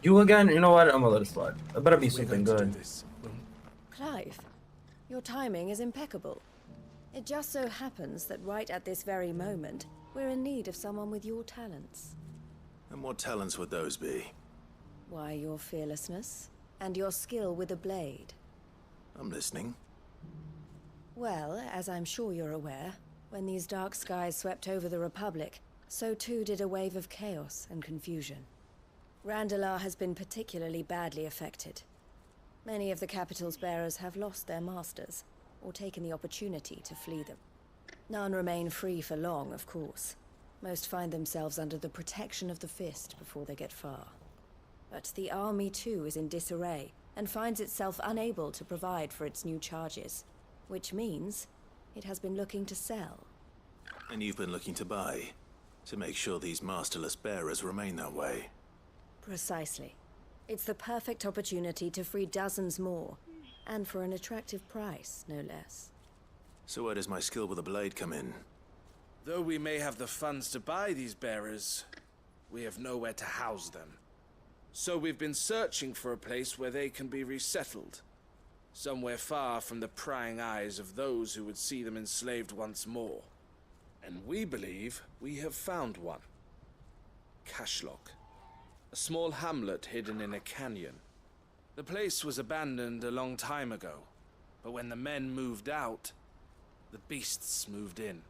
You again? You know what? I'm gonna let it slide. It better be something good. Clive, your timing is impeccable. It just so happens that right at this very moment, we're in need of someone with your talents. And what talents would those be? Why, your fearlessness and your skill with a blade. I'm listening. Well, as I'm sure you're aware, when these dark skies swept over the Republic, so too did a wave of chaos and confusion. Randalar has been particularly badly affected. Many of the capital's bearers have lost their masters, or taken the opportunity to flee them. None remain free for long, of course. Most find themselves under the protection of the Fist before they get far. But the army too is in disarray, and finds itself unable to provide for its new charges. Which means it has been looking to sell. And you've been looking to buy, to make sure these masterless bearers remain that way. Precisely. It's the perfect opportunity to free dozens more, and for an attractive price, no less. So where does my skill with a blade come in? Though we may have the funds to buy these bearers, we have nowhere to house them. So we've been searching for a place where they can be resettled. Somewhere far from the prying eyes of those who would see them enslaved once more. And we believe we have found one. Cashlock. A small hamlet hidden in a canyon. The place was abandoned a long time ago, but when the men moved out, the beasts moved in.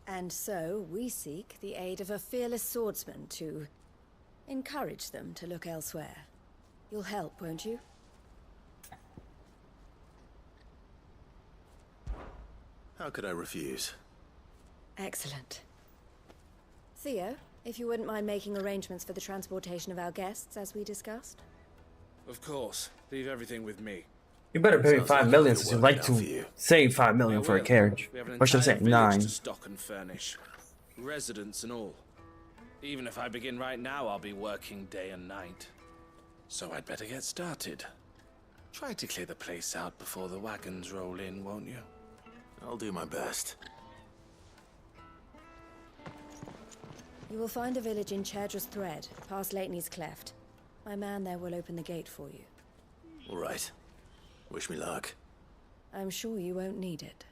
And so we seek the aid of a fearless swordsman to encourage them to look elsewhere. You'll help, won't you? How could I refuse? Excellent. Theo, if you wouldn't mind making arrangements for the transportation of our guests, as we discussed. Of course. Leave everything with me. You better pay me 5 million since you'd like to save 5 million for a carriage. We have an Or should I say entire village 9? to stock and furnish. Residents and all. Even if I begin right now, I'll be working day and night. So I'd better get started. Try to clear the place out before the wagons roll in, won't you? I'll do my best. You will find a village in Chadra's Thread, past Lateney's Cleft. My man there will open the gate for you. All right. Wish me luck. I'm sure you won't need it.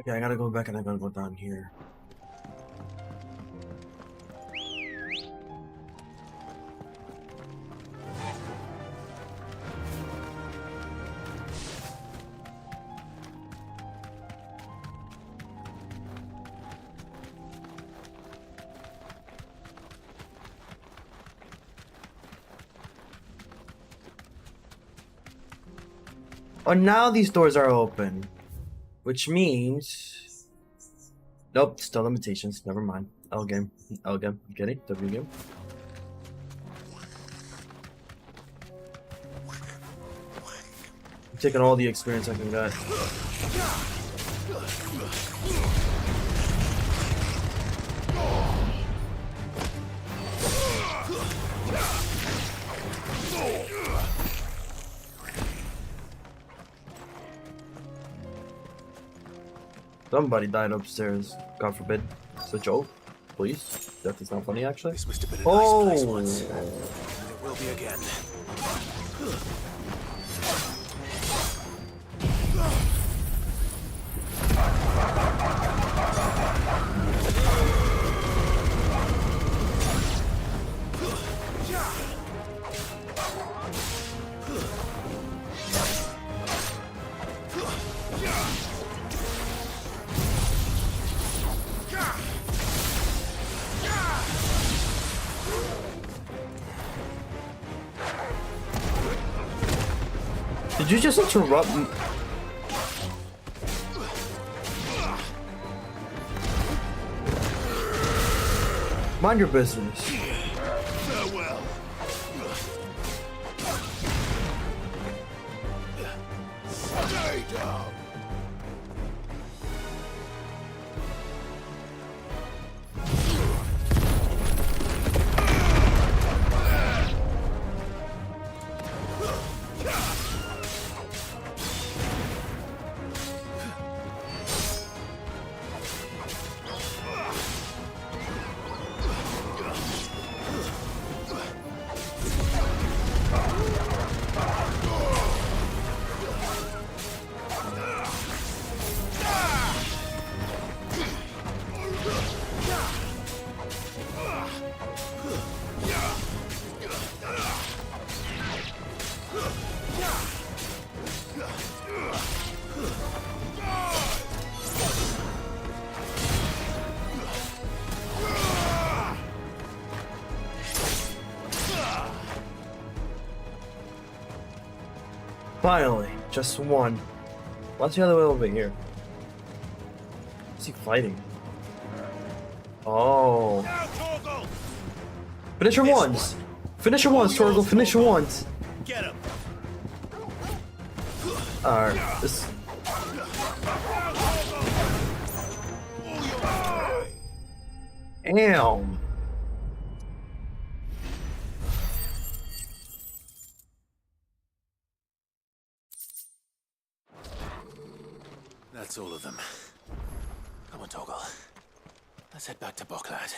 Okay, I gotta go back and I gotta go down here. Oh, now these doors are open. Which means... Nope, still limitations. Never mind. L game. L game. Get it? W game. I'm taking all the experience I can get. Somebody died upstairs. God forbid. It's a joke. Please. Death is not funny, actually. This must have been a oh! nice place once. And it will be again. Did you just interrupt me? Mind your business. Farewell. Stay down. Finally, just one. What's the other way over here? What's he fighting? Oh. Finish your ones! Finish your ones, Torgal, finish your ones! Get him. Alright, this... Damn! That's all of them. Come on, Torgal. Let's head back to Boklad.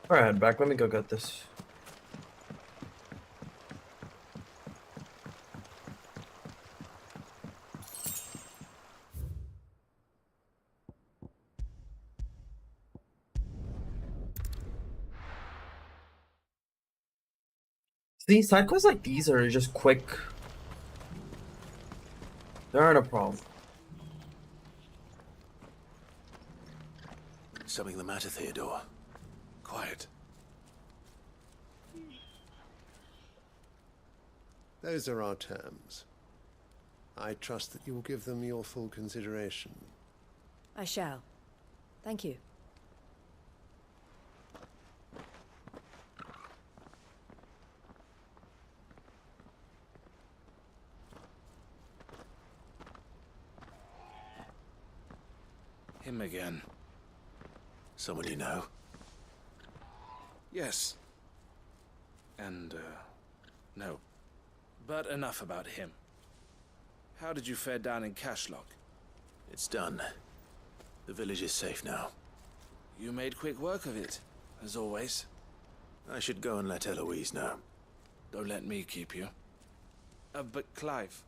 Alright, back. Let me go get this. See, side quests like these are just quick. They aren't a problem. Something the matter, Theodore? Quiet. Those are our terms. I trust that you will give them your full consideration. I shall. Thank you. Him again. Someone you know? Yes. And, no. But enough about him. How did you fare down in Cashlock? It's done. The village is safe now. You made quick work of it, as always. I should go and let Eloise know. Don't let me keep you. But Clive,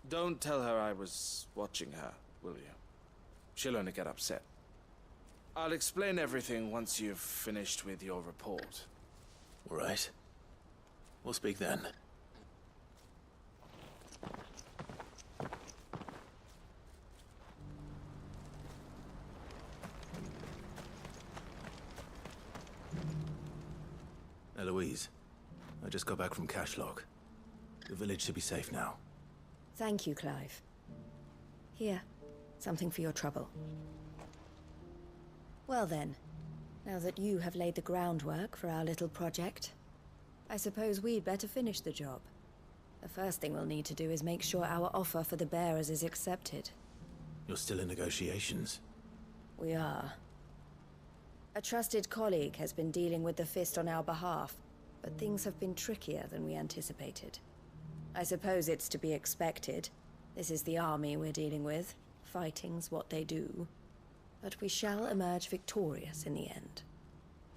don't tell her I was watching her, will you? She'll only get upset. I'll explain everything once you've finished with your report. All right. We'll speak then. Eloise, I just got back from Cashlock. The village should be safe now. Thank you, Clive. Here, something for your trouble. Well then, now that you have laid the groundwork for our little project, I suppose we'd better finish the job. The first thing we'll need to do is make sure our offer for the bearers is accepted. You're still in negotiations? We are. A trusted colleague has been dealing with the Fist on our behalf, but things have been trickier than we anticipated. I suppose it's to be expected. This is the army we're dealing with. Fighting's what they do. But we shall emerge victorious in the end.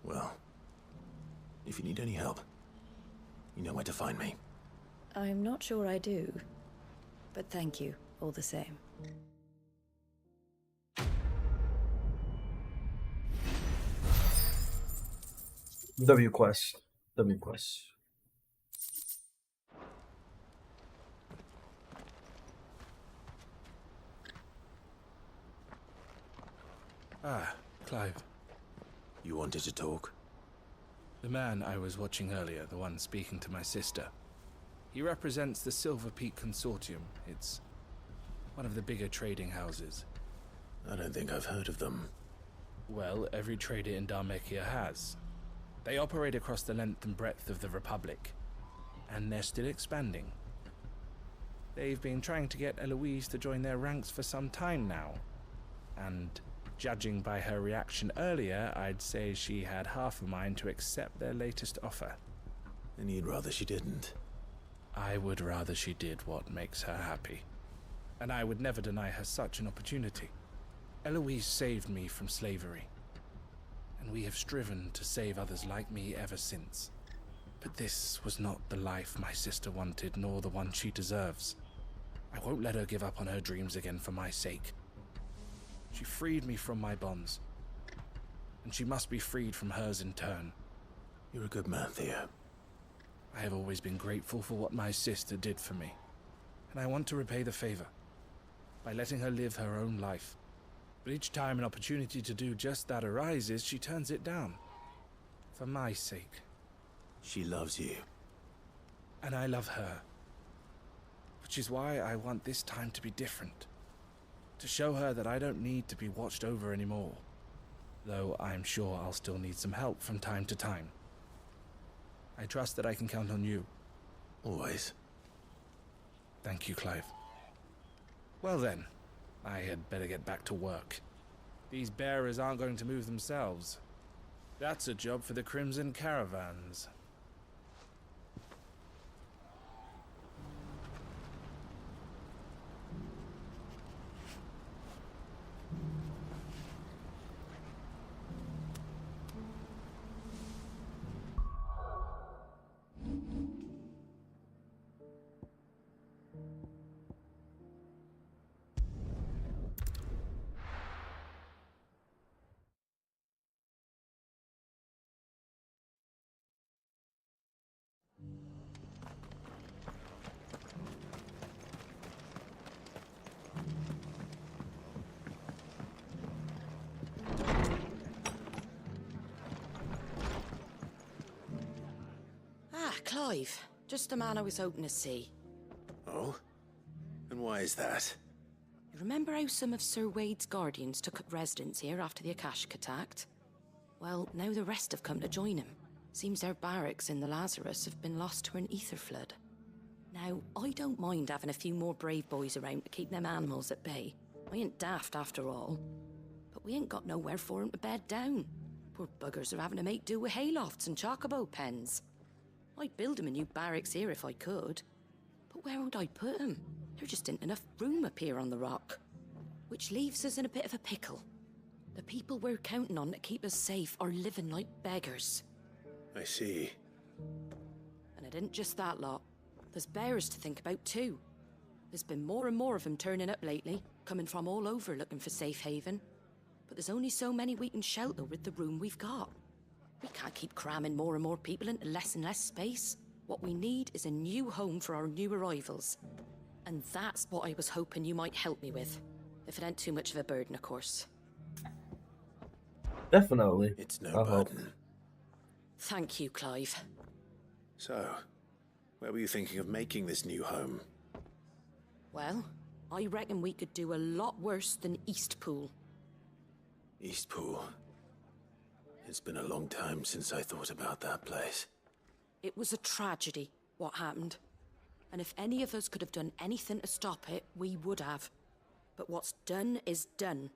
Well, if you need any help, you know where to find me. I'm not sure I do. But thank you, all the same. W quest. Ah, Clive. You wanted to talk? The man I was watching earlier, the one speaking to my sister. He represents the Silver Peak Consortium. It's one of the bigger trading houses. I don't think I've heard of them. Well, every trader in Dharmekia has. They operate across the length and breadth of the Republic, and they're still expanding. They've been trying to get Eloise to join their ranks for some time now, and judging by her reaction earlier, I'd say she had half a mind to accept their latest offer. And you'd rather she didn't? I would rather she did what makes her happy, and I would never deny her such an opportunity. Eloise saved me from slavery, and we have striven to save others like me ever since. But this was not the life my sister wanted, nor the one she deserves. I won't let her give up on her dreams again for my sake. She freed me from my bonds, and she must be freed from hers in turn. You're a good man, Theo. I have always been grateful for what my sister did for me, and I want to repay the favor by letting her live her own life. But each time an opportunity to do just that arises, she turns it down. For my sake. She loves you. And I love her. Which is why I want this time to be different. To show her that I don't need to be watched over anymore. Though I'm sure I'll still need some help from time to time. I trust that I can count on you. Always. Thank you, Clive. Well then, I had better get back to work. These bearers aren't going to move themselves. That's a job for the Crimson Caravans. Clive, just the man I was hoping to see. Oh? And why is that? You remember how some of Sir Wade's guardians took up residence here after the Akashic attacked? Well, now the rest have come to join him. Seems their barracks in the Lazarus have been lost to an ether flood. Now, I don't mind having a few more brave boys around to keep them animals at bay. I ain't daft after all. But we ain't got nowhere for 'em to bed down. Poor buggers are having to make do with haylofts and chocobo pens. I'd build 'em a new barracks here if I could. But where would I put 'em? There just ain't enough room up here on the rock. Which leaves us in a bit of a pickle. The people we're counting on to keep us safe are living like beggars. I see. And it isn't just that lot. There's bears to think about too. There's been more and more of them turning up lately, coming from all over looking for safe haven. But there's only so many we can shelter with the room we've got. We can't keep cramming more and more people into less and less space. What we need is a new home for our new arrivals. And that's what I was hoping you might help me with. If it ain't too much of a burden, of course. Definitely. It's no burden. Thank you, Clive. So, where were you thinking of making this new home? Well, I reckon we could do a lot worse than Eastpool. Eastpool. It's been a long time since I thought about that place. It was a tragedy, what happened. And if any of us could have done anything to stop it, we would have. But what's done is done.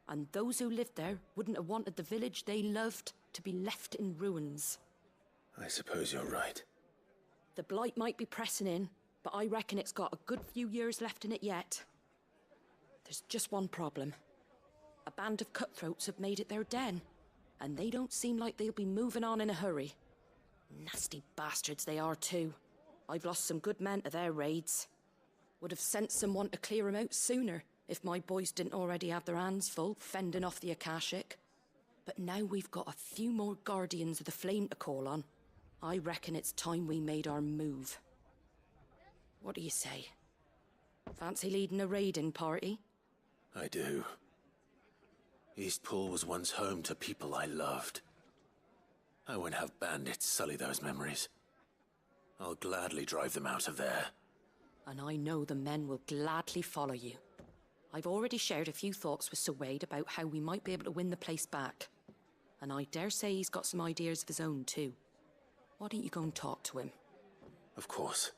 And those who lived there wouldn't have wanted the village they loved to be left in ruins. I suppose you're right. The blight might be pressing in, but I reckon it's got a good few years left in it yet. There's just one problem. A band of cutthroats have made it their den, and they don't seem like they'll be moving on in a hurry. Nasty bastards they are too. I've lost some good men to their raids. Would have sent someone to clear 'em out sooner, if my boys didn't already have their hands full fending off the Akashic. But now we've got a few more Guardians of the Flame to call on. I reckon it's time we made our move. What do you say? Fancy leading a raiding party? I do. Eastpool was once home to people I loved. I won't have bandits sully those memories. I'll gladly drive them out of there. And I know the men will gladly follow you. I've already shared a few thoughts with Sir Wade about how we might be able to win the place back. And I dare say he's got some ideas of his own too. Why don't you go and talk to him? Of course.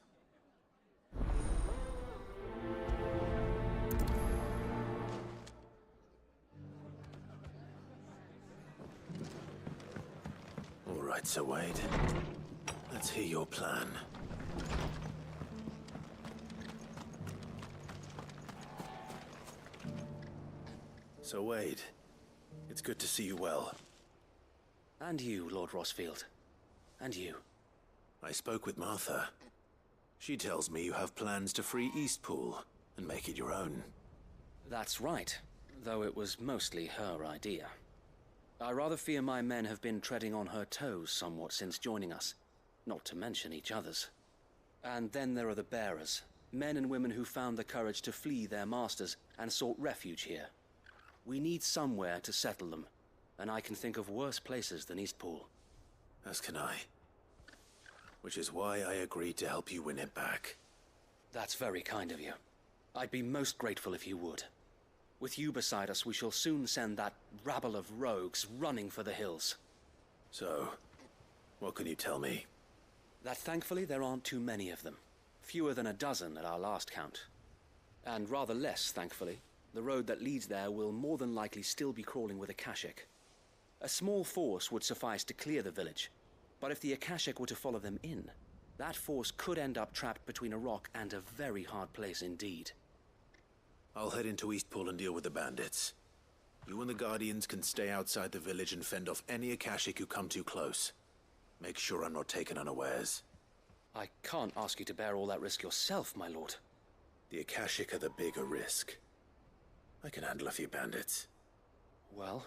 All right, Sir Wade. Let's hear your plan. Sir Wade, it's good to see you well. And you, Lord Rosfield. And you. I spoke with Martha. She tells me you have plans to free Eastpool and make it your own. That's right, though it was mostly her idea. I rather fear my men have been treading on her toes somewhat since joining us, not to mention each other's. And then there are the bearers, men and women who found the courage to flee their masters and sought refuge here. We need somewhere to settle them, and I can think of worse places than Eastpool. As can I. Which is why I agreed to help you win it back. That's very kind of you. I'd be most grateful if you would. With you beside us, we shall soon send that rabble of rogues running for the hills. So, what can you tell me? That thankfully there aren't too many of them. Fewer than a dozen at our last count. And rather less, thankfully. The road that leads there will more than likely still be crawling with Akashic. A small force would suffice to clear the village, but if the Akashic were to follow them in, that force could end up trapped between a rock and a very hard place indeed. I'll head into Eastpool and deal with the bandits. You and the Guardians can stay outside the village and fend off any Akashic who come too close. Make sure I'm not taken unawares. I can't ask you to bear all that risk yourself, my lord. The Akashic are the bigger risk. I can handle a few bandits. Well,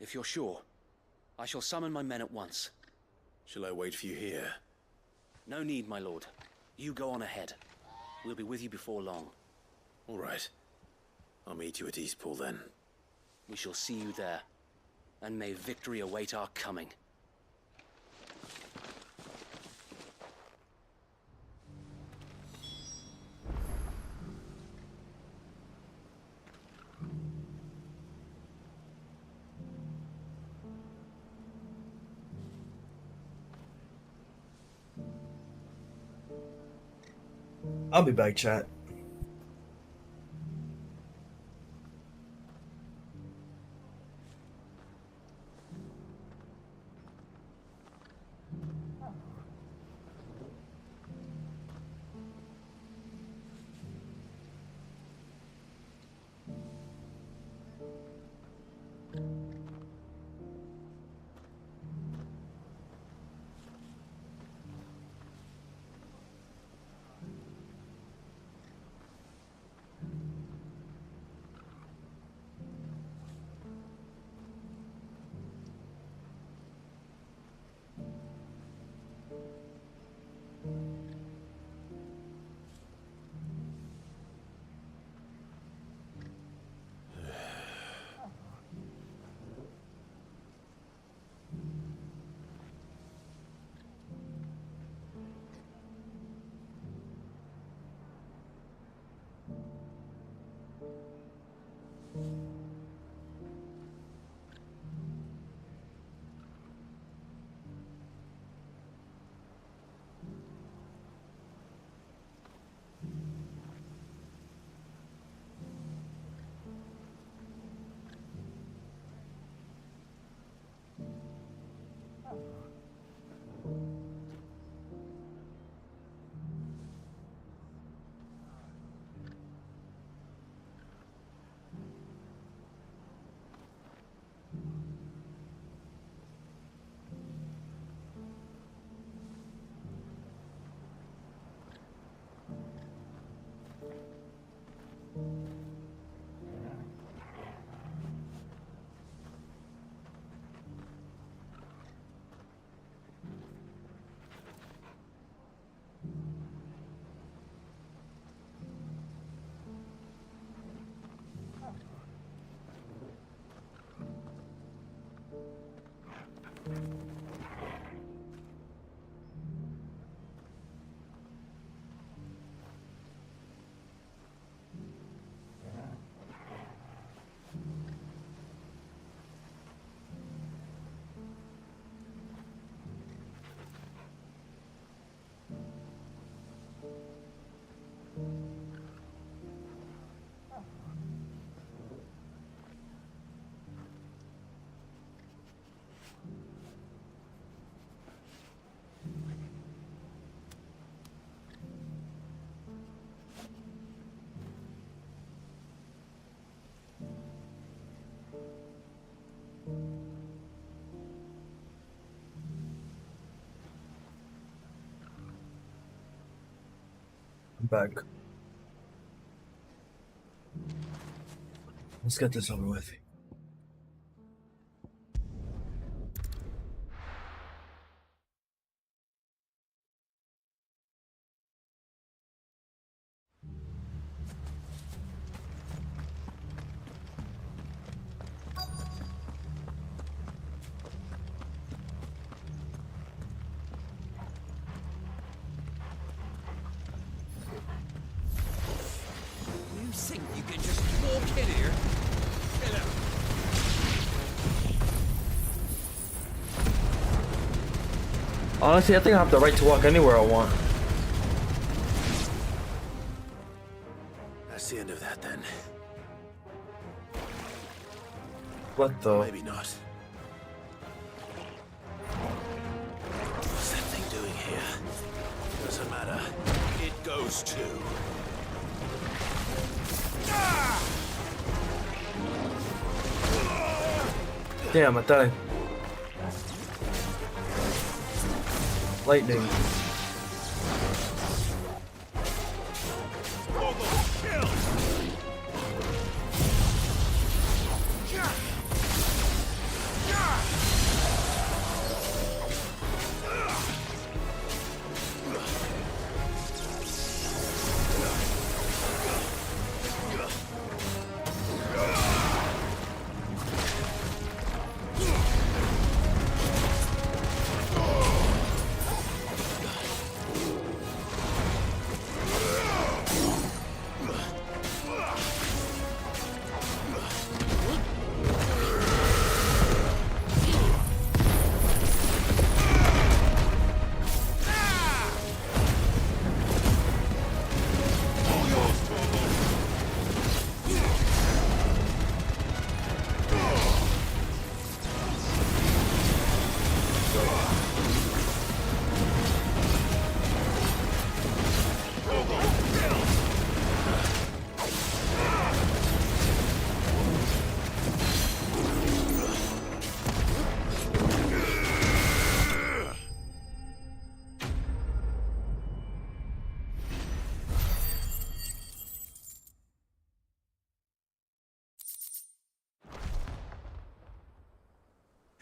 if you're sure, I shall summon my men at once. Shall I wait for you here? No need, my lord. You go on ahead. We'll be with you before long. All right. I'll meet you at Eastpool then. We shall see you there. And may victory await our coming. I'll be back, chat. back. Let's get this over with. You think you can just walk in here? Get out. Honestly, I think I have the right to walk anywhere I want. That's the end of that then. What the? Maybe not. What's that thing doing here? Doesn't matter. It goes too. Damn, I died. Lightning.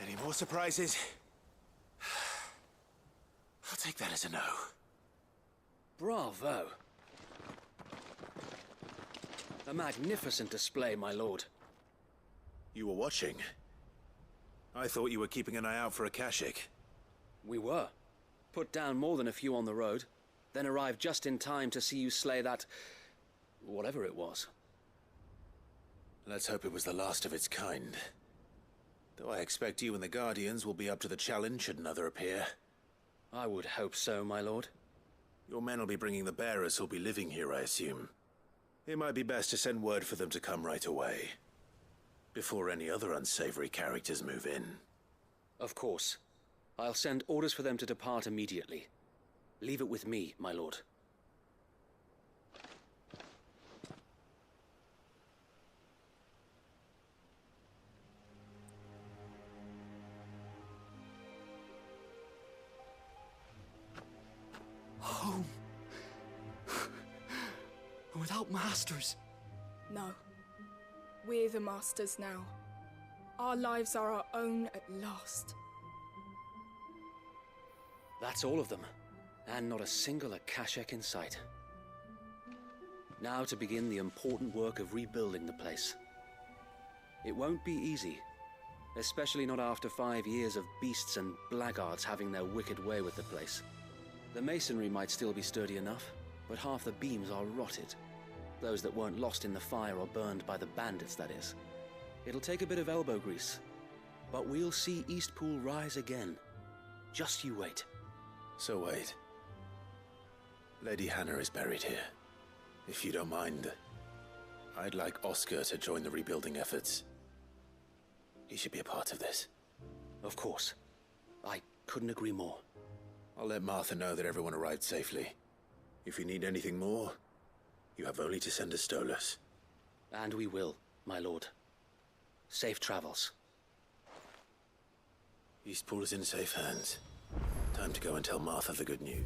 Any more surprises? I'll take that as a no. Bravo. A magnificent display, my lord. You were watching? I thought you were keeping an eye out for a Kashik. We were. Put down more than a few on the road, then arrived just in time to see you slay that... whatever it was. Let's hope it was the last of its kind. Though I expect you and the Guardians will be up to the challenge should another appear. I would hope so, my lord. Your men will be bringing the bearers who'll be living here, I assume. It might be best to send word for them to come right away, before any other unsavory characters move in. Of course. I'll send orders for them to depart immediately. Leave it with me, my lord. Home. Without masters. No. We're the masters now. Our lives are our own at last. That's all of them. And not a single Akashek in sight. Now to begin the important work of rebuilding the place. It won't be easy. Especially not after 5 years of beasts and blackguards having their wicked way with the place. The masonry might still be sturdy enough, but half the beams are rotted. Those that weren't lost in the fire or burned by the bandits, that is. It'll take a bit of elbow grease, but we'll see Eastpool rise again. Just you wait. So wait. Lady Hannah is buried here. If you don't mind, I'd like Oscar to join the rebuilding efforts. He should be a part of this. Of course. I couldn't agree more. I'll let Martha know that everyone arrived safely. If you need anything more, you have only to send a Stolas. And we will, my lord. Safe travels. Eastpool is in safe hands. Time to go and tell Martha the good news.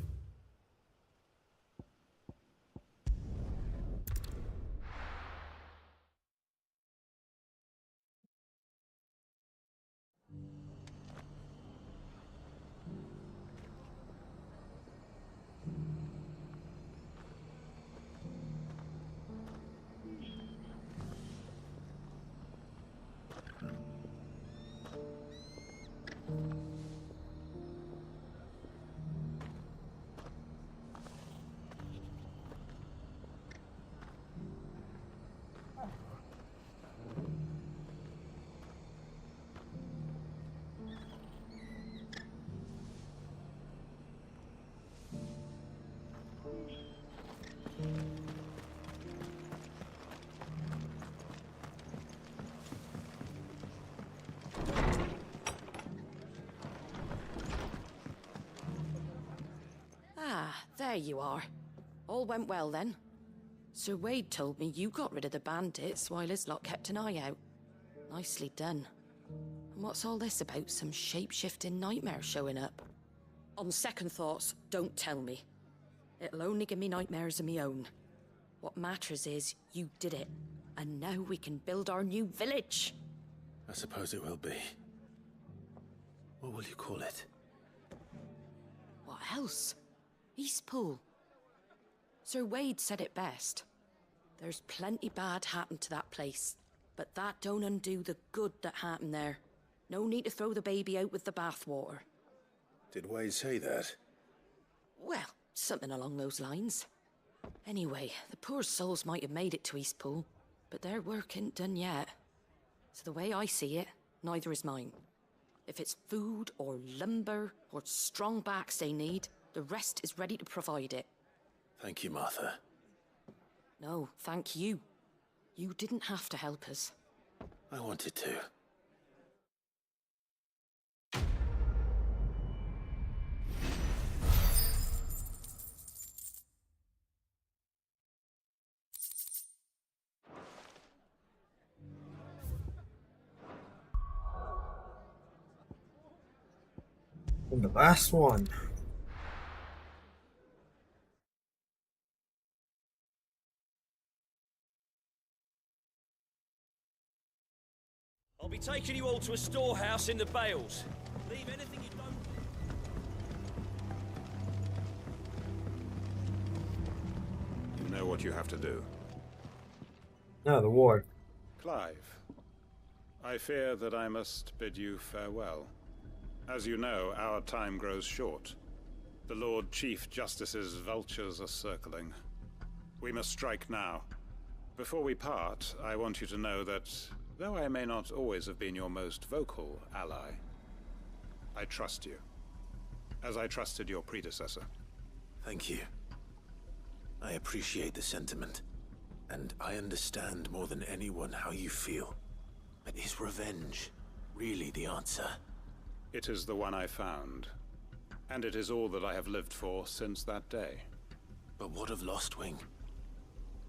Ah, there you are. All went well then. Sir Wade told me you got rid of the bandits while his lot kept an eye out. Nicely done. And what's all this about some shape-shifting nightmare showing up? On second thoughts, don't tell me. It'll only give me nightmares of me own. What matters is you did it, and now we can build our new village. I suppose it will be. What will you call it? What else? Eastpool. Sir Wade said it best. There's plenty bad happened to that place, but that don't undo the good that happened there. No need to throw the baby out with the bathwater. Did Wade say that? Well, something along those lines. Anyway, the poor souls might have made it to Eastpool, but their work ain't done yet. So the way I see it, neither is mine. If it's food or lumber or strong backs they need, the rest is ready to provide it. Thank you, Martha. No, thank you. You didn't have to help us. I wanted to. And the last one. I'll be taking you all to a storehouse in the Bales. Leave anything you don't... You know what you have to do. No, the ward. Clive, I fear that I must bid you farewell. As you know, our time grows short. The Lord Chief Justice's vultures are circling. We must strike now. Before we part, I want you to know that, though I may not always have been your most vocal ally, I trust you, as I trusted your predecessor. Thank you. I appreciate the sentiment, and I understand more than anyone how you feel. But is revenge really the answer? It is the one I found, and it is all that I have lived for since that day. But what of Lostwing?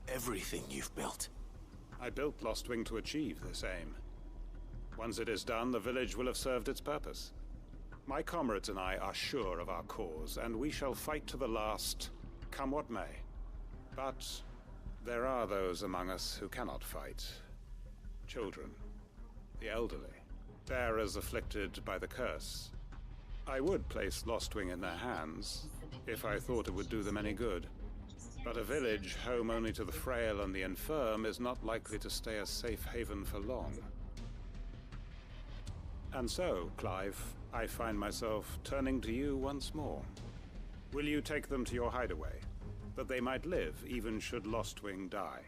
Everything you've built. I built Lostwing to achieve this aim. Once it is done, the village will have served its purpose. My comrades and I are sure of our cause, and we shall fight to the last, come what may. But there are those among us who cannot fight. Children, the elderly, bearers afflicted by the curse. I would place Lostwing in their hands, if I thought it would do them any good. But a village home only to the frail and the infirm is not likely to stay a safe haven for long. And so, Clive, I find myself turning to you once more. Will you take them to your hideaway, that they might live even should Lostwing die?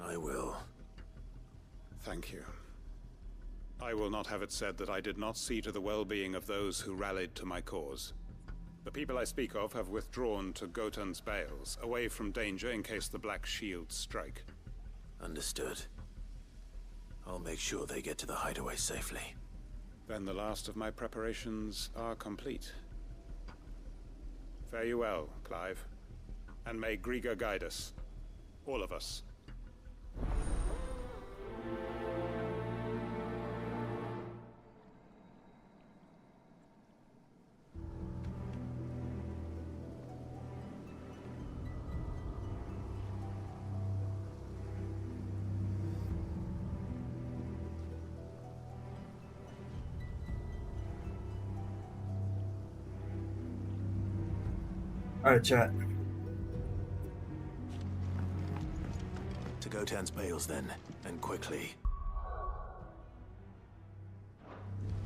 I will. Thank you. I will not have it said that I did not see to the well-being of those who rallied to my cause. The people I speak of have withdrawn to Gotan's Bales, away from danger in case the Black Shields strike. Understood. I'll make sure they get to the hideaway safely. Then the last of my preparations are complete. Fare you well, Clive. And may Griga guide us. All of us. Alright, chat. To Gotan's Bales then, and quickly.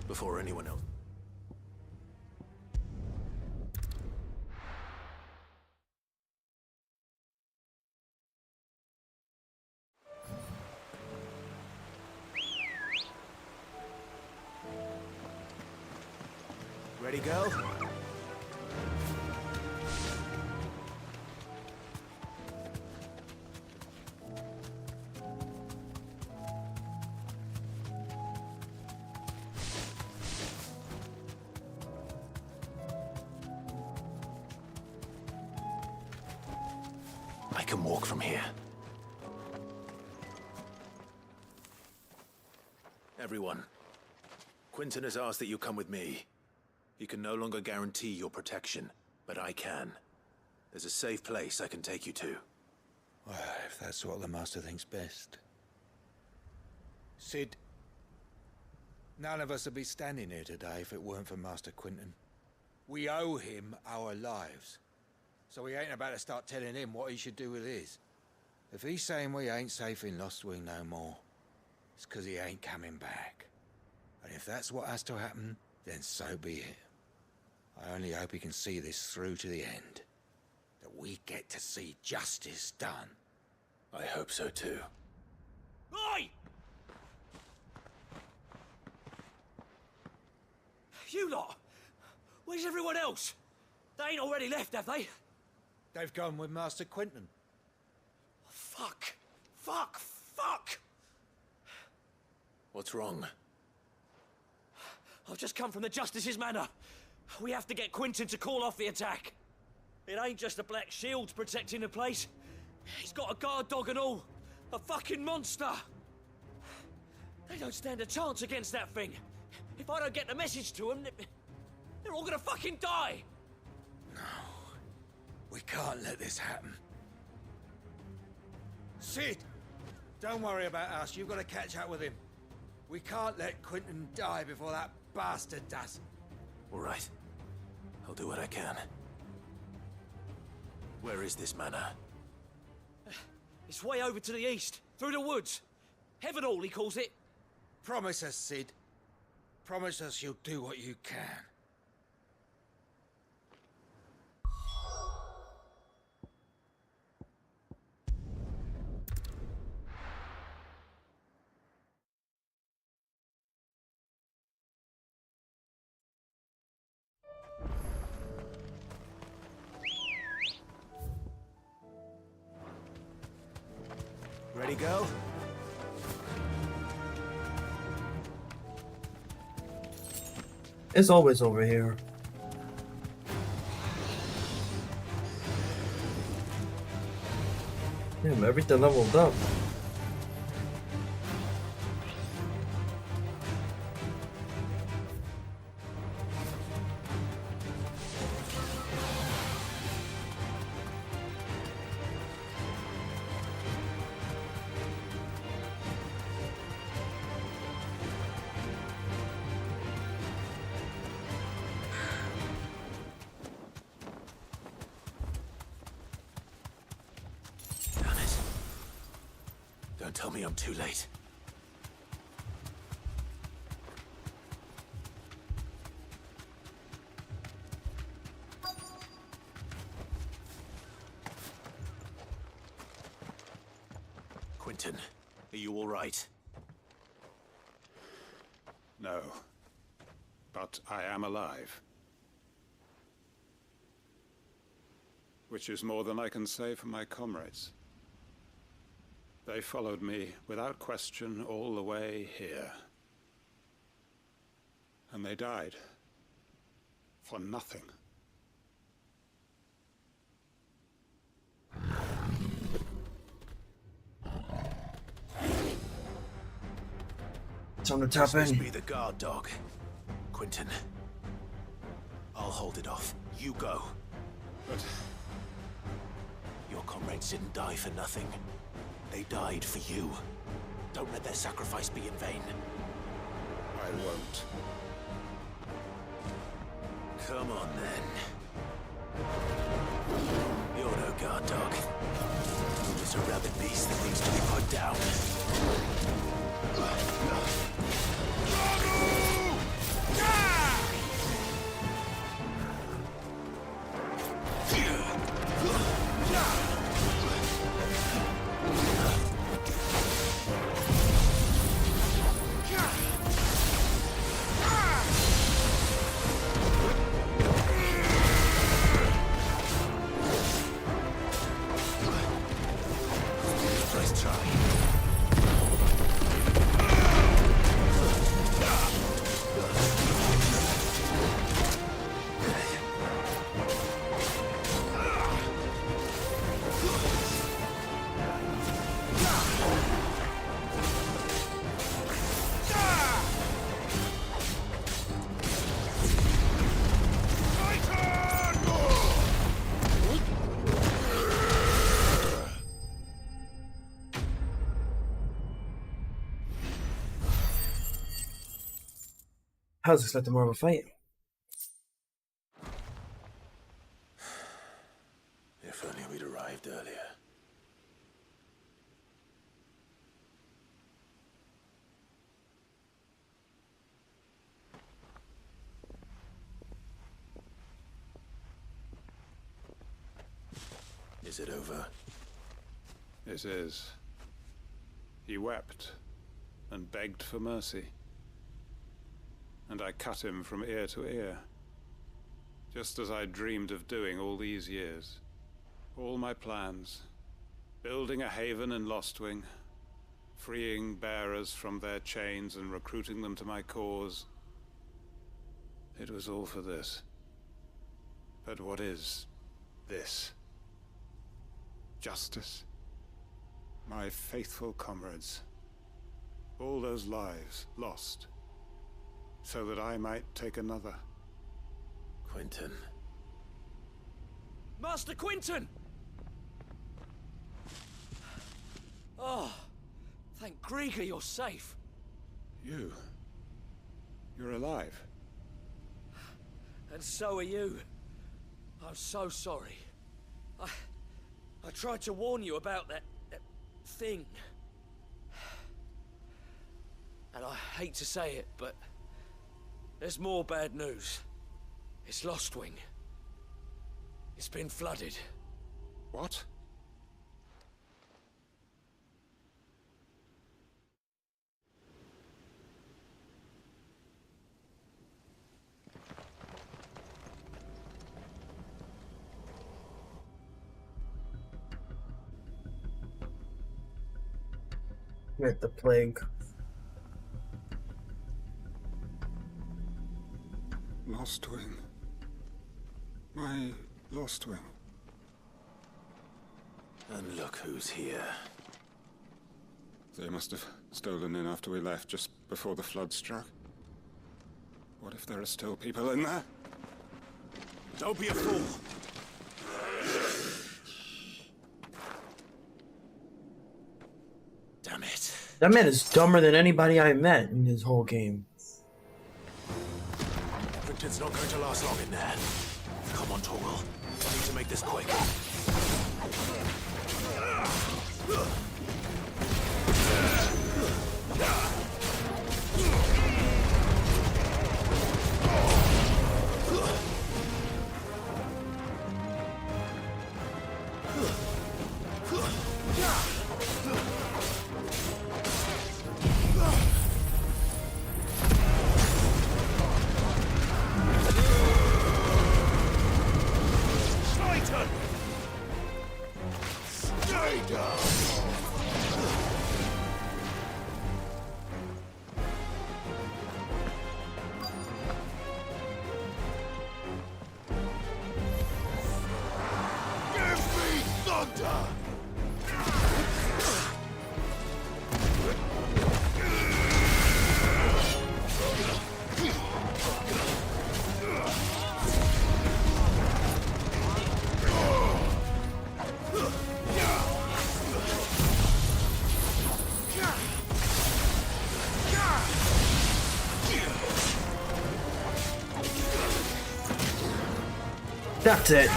Before anyone else. Ready, go? I can walk from here. Everyone, Quentin has asked that you come with me. He can no longer guarantee your protection, but I can. There's a safe place I can take you to. Well, if that's what the Master thinks best. Sid, none of us would be standing here today if it weren't for Master Quentin. We owe him our lives. So we ain't about to start telling him what he should do with his. If he's saying we ain't safe in Lost Wing no more, it's 'cause he ain't coming back. And if that's what has to happen, then so be it. I only hope he can see this through to the end. That we get to see justice done. I hope so too. Oi! You lot! Where's everyone else? They ain't already left, have they? They've gone with Master Quentin. Fuck! Fuck! Fuck! What's wrong? I've just come from the Justice's Manor. We have to get Quentin to call off the attack. It ain't just the Black Shields protecting the place. He's got a guard dog and all. A fucking monster. They don't stand a chance against that thing. If I don't get the message to them, they're all gonna fucking die. No. We can't let this happen. Sid! Don't worry about us. You've got to catch up with him. We can't let Quentin die before that bastard does. All right. I'll do what I can. Where is this manor? It's way over to the east, through the woods. Heavenhall, he calls it. Promise us, Sid. Promise us you'll do what you can. Ready, go? It's always over here. Damn, everything leveled up. Don't tell me I'm too late. Quentin, are you all right? No. But I am alive. Which is more than I can say for my comrades. They followed me without question all the way here. And they died. For nothing. Time to tap in. Be the guard dog. Quentin. I'll hold it off. You go. But your comrades didn't die for nothing. They died for you. Don't let their sacrifice be in vain. I won't. Come on, then. You're no guard dog. You're just a rabid beast that needs to be put down. I was expecting more of a fight. If only we'd arrived earlier. Is it over? It is. He wept and begged for mercy. And I cut him from ear to ear, just as I dreamed of doing all these years. All my plans, building a haven in Lostwing, freeing bearers from their chains and recruiting them to my cause. It was all for this. But what is this? Justice? My faithful comrades. All those lives lost, so that I might take another. Quentin. Master Quentin! Oh, thank Grieger you're safe. You're alive. And so are you. I'm so sorry. I tried to warn you about that thing. And I hate to say it, but there's more bad news. It's Lostwing. It's been flooded. What? With the plague. Lostwing. My Lostwing. And look who's here. They must have stolen in after we left, just before the flood struck. What if there are still people in there? Don't be a fool! Damn it. That man is dumber than anybody I met in this whole game. Quentin's not going to last long in there. Come on, Torgal. I need to make this quick. That's it.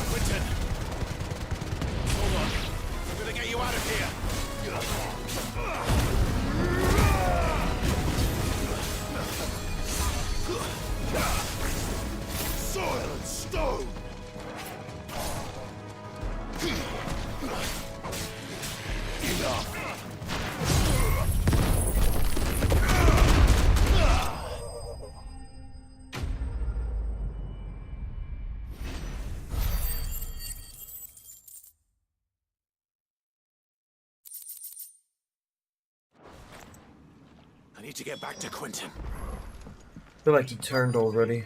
Quentin! Hold on. I'm gonna get you out of here! Soil and stone! Enough! I need to get back to Quentin. I feel like he turned already.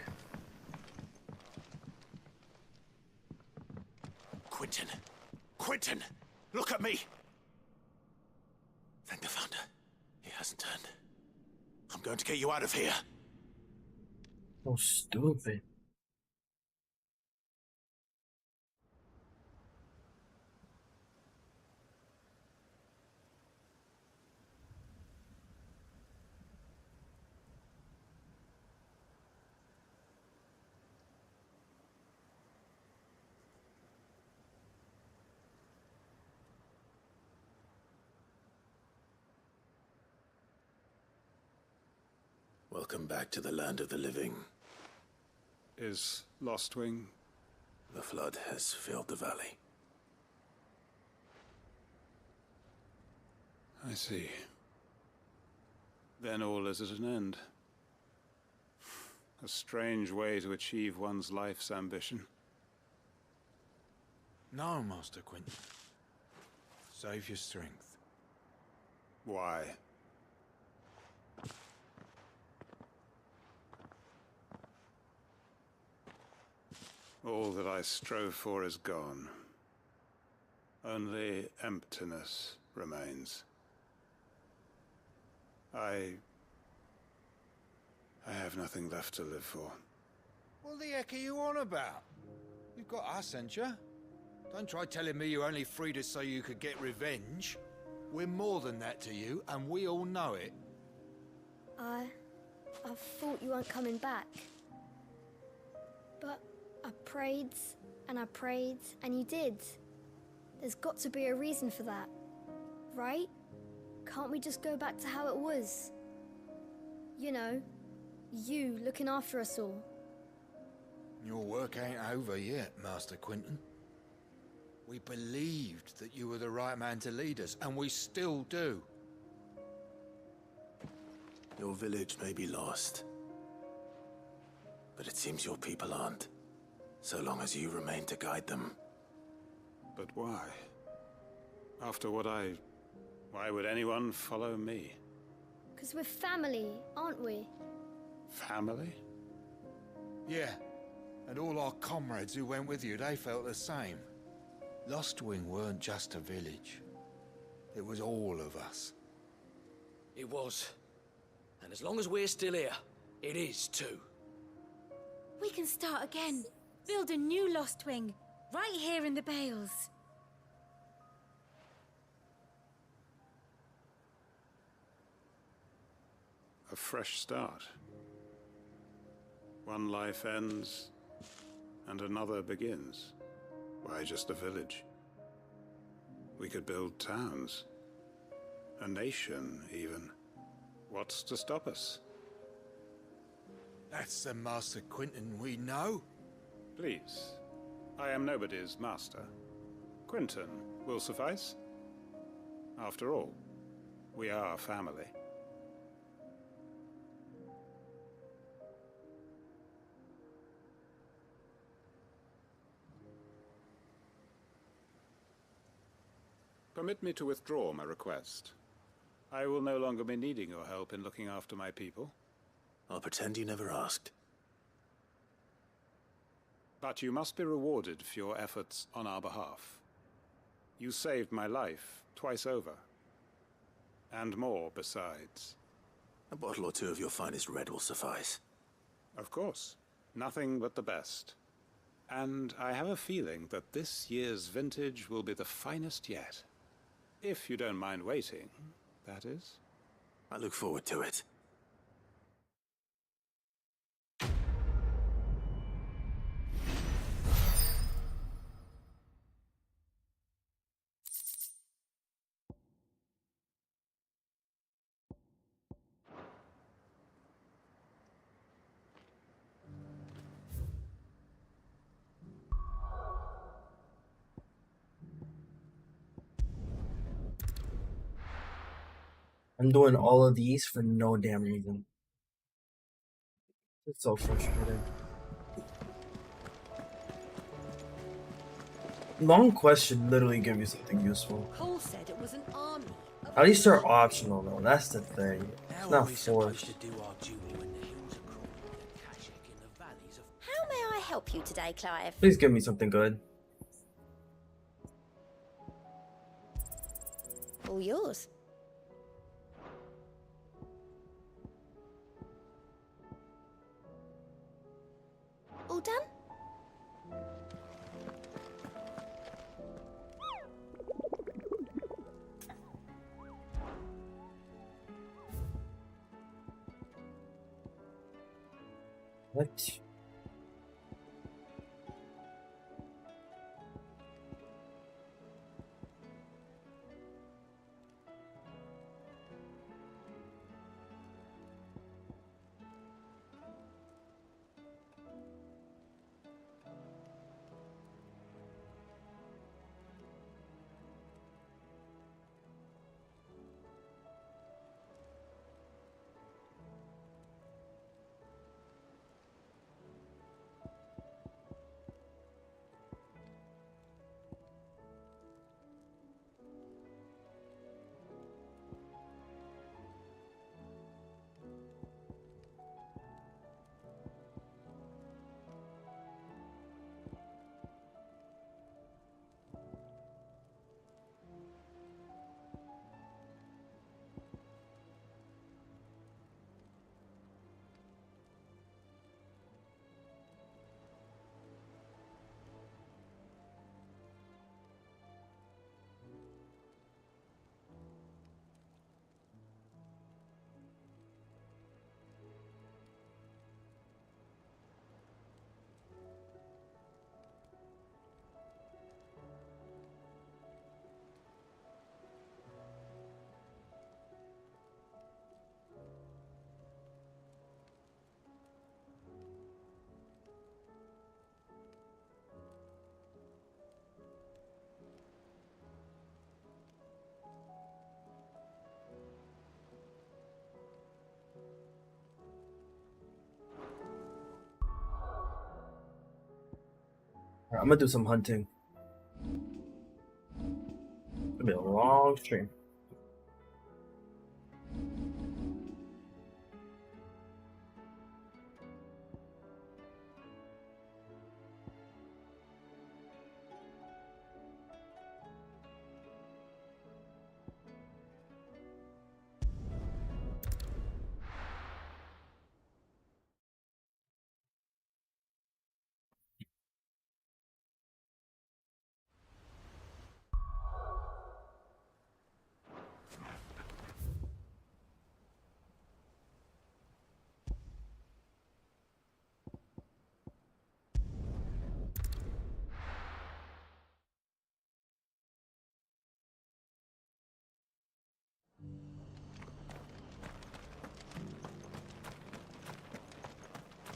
Quentin! Quentin! Look at me! Thank the Founder. He hasn't turned. I'm going to get you out of here. So stupid. Welcome back to the land of the living. Is Lostwing? The flood has filled the valley. I see. Then all is at an end. A strange way to achieve one's life's ambition. No, Master Quinton. Save your strength. Why? All that I strove for is gone. Only emptiness remains. I have nothing left to live for. What the heck are you on about? You've got us, ain't you? Don't try telling me you only freed us so you could get revenge. We're more than that to you, and we all know it. I thought you weren't coming back. But I prayed, and you did. There's got to be a reason for that, right? Can't we just go back to how it was? You know, you looking after us all. Your work ain't over yet, Master Quinton. We believed that you were the right man to lead us, and we still do. Your village may be lost, but it seems your people aren't, so long as you remain to guide them. But why? After what why would anyone follow me? 'Cause we're family, aren't we? Family? Yeah, and all our comrades who went with you, they felt the same. Lostwing weren't just a village. It was all of us. It was. And as long as we're still here, it is too. We can start again. Build a new Lostwing, right here in the Bales. A fresh start. One life ends, and another begins. Why just a village? We could build towns. A nation, even. What's to stop us? That's the Master Quinton we know. Please. I am nobody's master. Quinton will suffice. After all, we are family. Permit me to withdraw my request. I will no longer be needing your help in looking after my people. I'll pretend you never asked. But you must be rewarded for your efforts on our behalf. You saved my life twice over. And more besides. A bottle or two of your finest red will suffice. Of course. Nothing but the best. And I have a feeling that this year's vintage will be the finest yet. If you don't mind waiting, that is. I look forward to it. I'm doing all of these for no damn reason. It's so frustrating. Long quest should literally give you something useful. Cole said it was an army. At least they're optional though, that's the thing. It's not forced. How may I help you today, Clive? Please give me something good. All yours. All done? What? I'm gonna do some hunting. It'll be a long stream.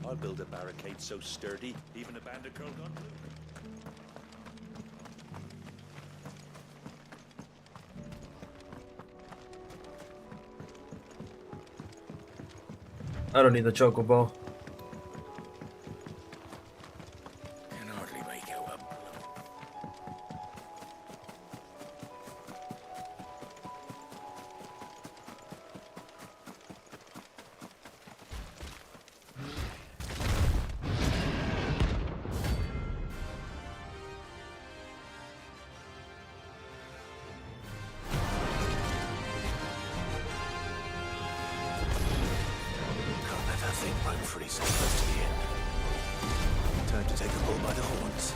I'll build a barricade so sturdy, even a band of curled on blue. I don't need the chocobo. Can hardly make out a I'm freezing close to the end. Time to take the bull by the horns.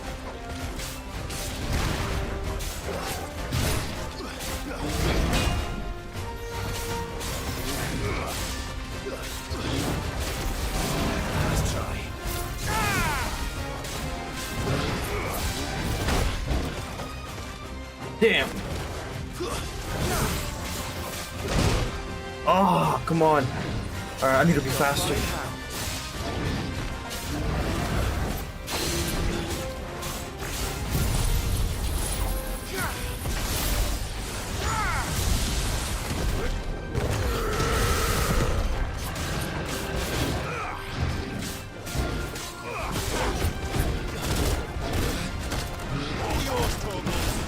Let's try. Damn. Oh, come on. Alright, I need to be faster.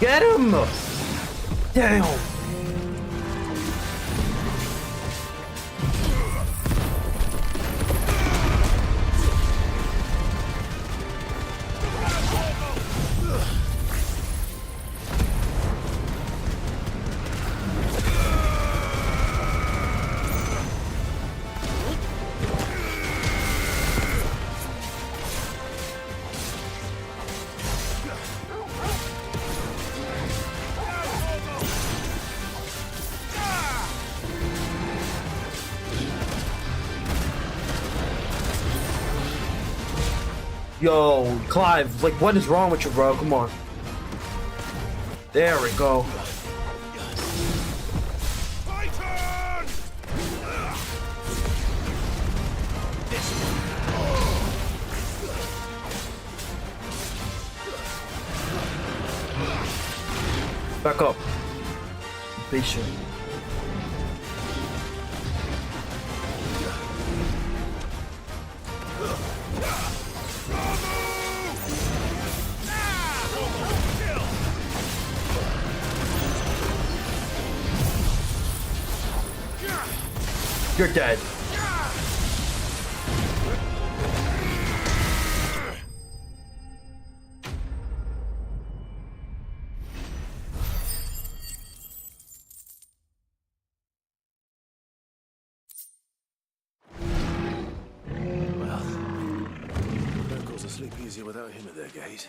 Get him! Damn! Yo, Clive, like, what is wrong with you, bro? Come on. There we go. Back up. Patient. You're dead. Locals will sleep easier without him at their gate.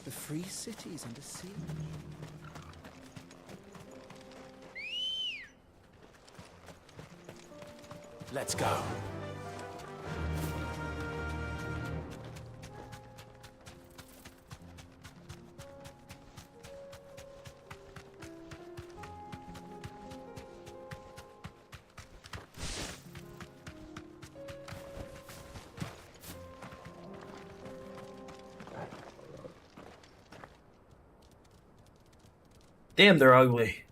The free city's under siege. Let's go. Damn, they're ugly.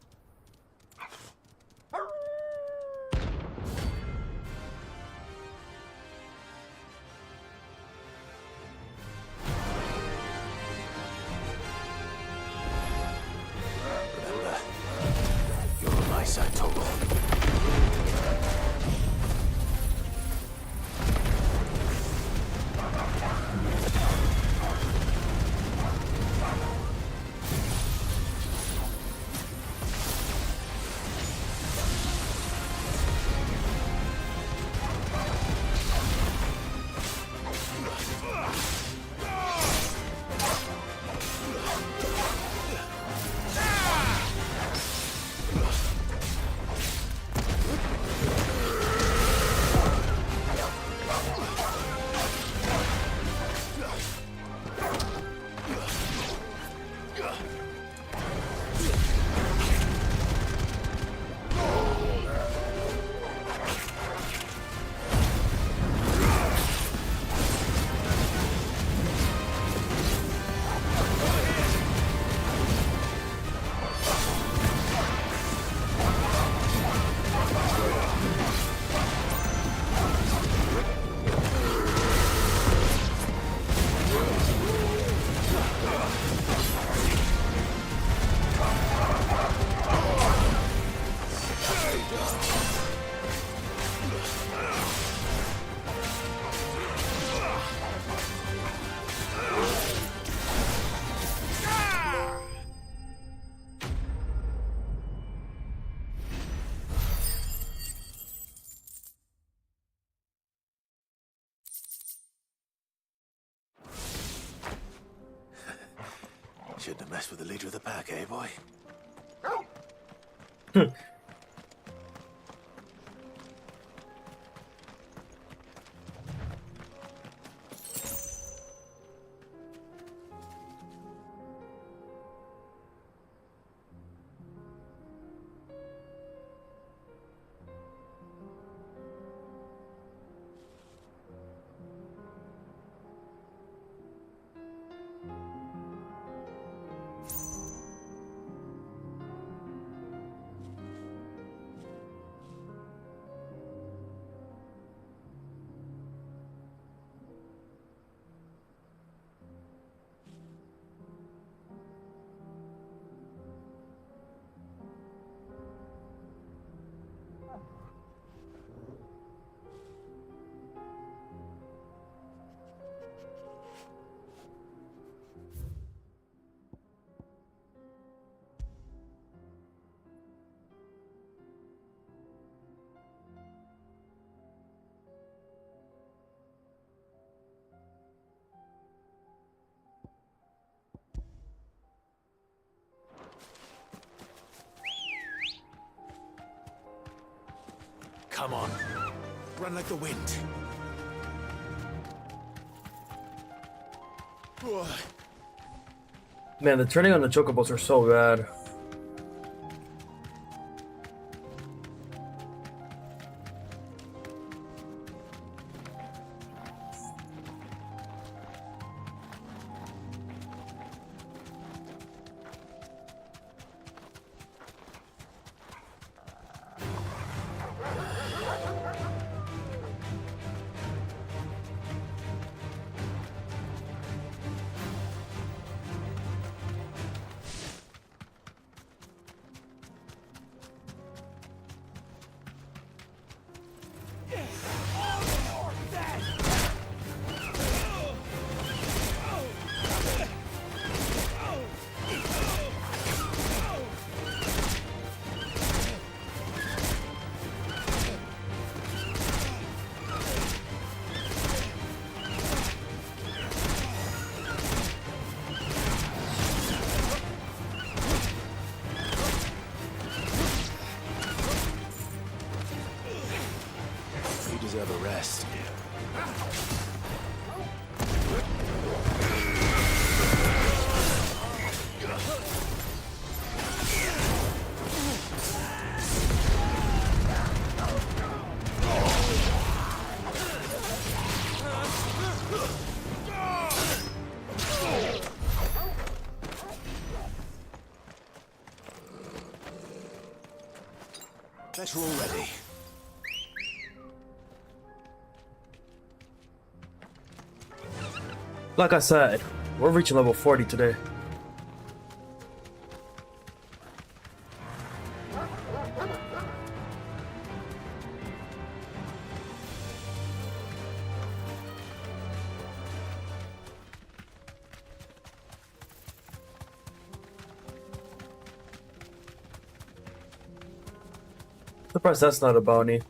Remember, you're on my side, Togo. Shouldn't have messed with the leader of the pack, eh, boy? Come on. Run like the wind. Man, the turning on the chocobos are so bad. You deserve a rest. Bet you're all ready. Like I said, we're reaching level 40 today. Surprised that's not a bounty.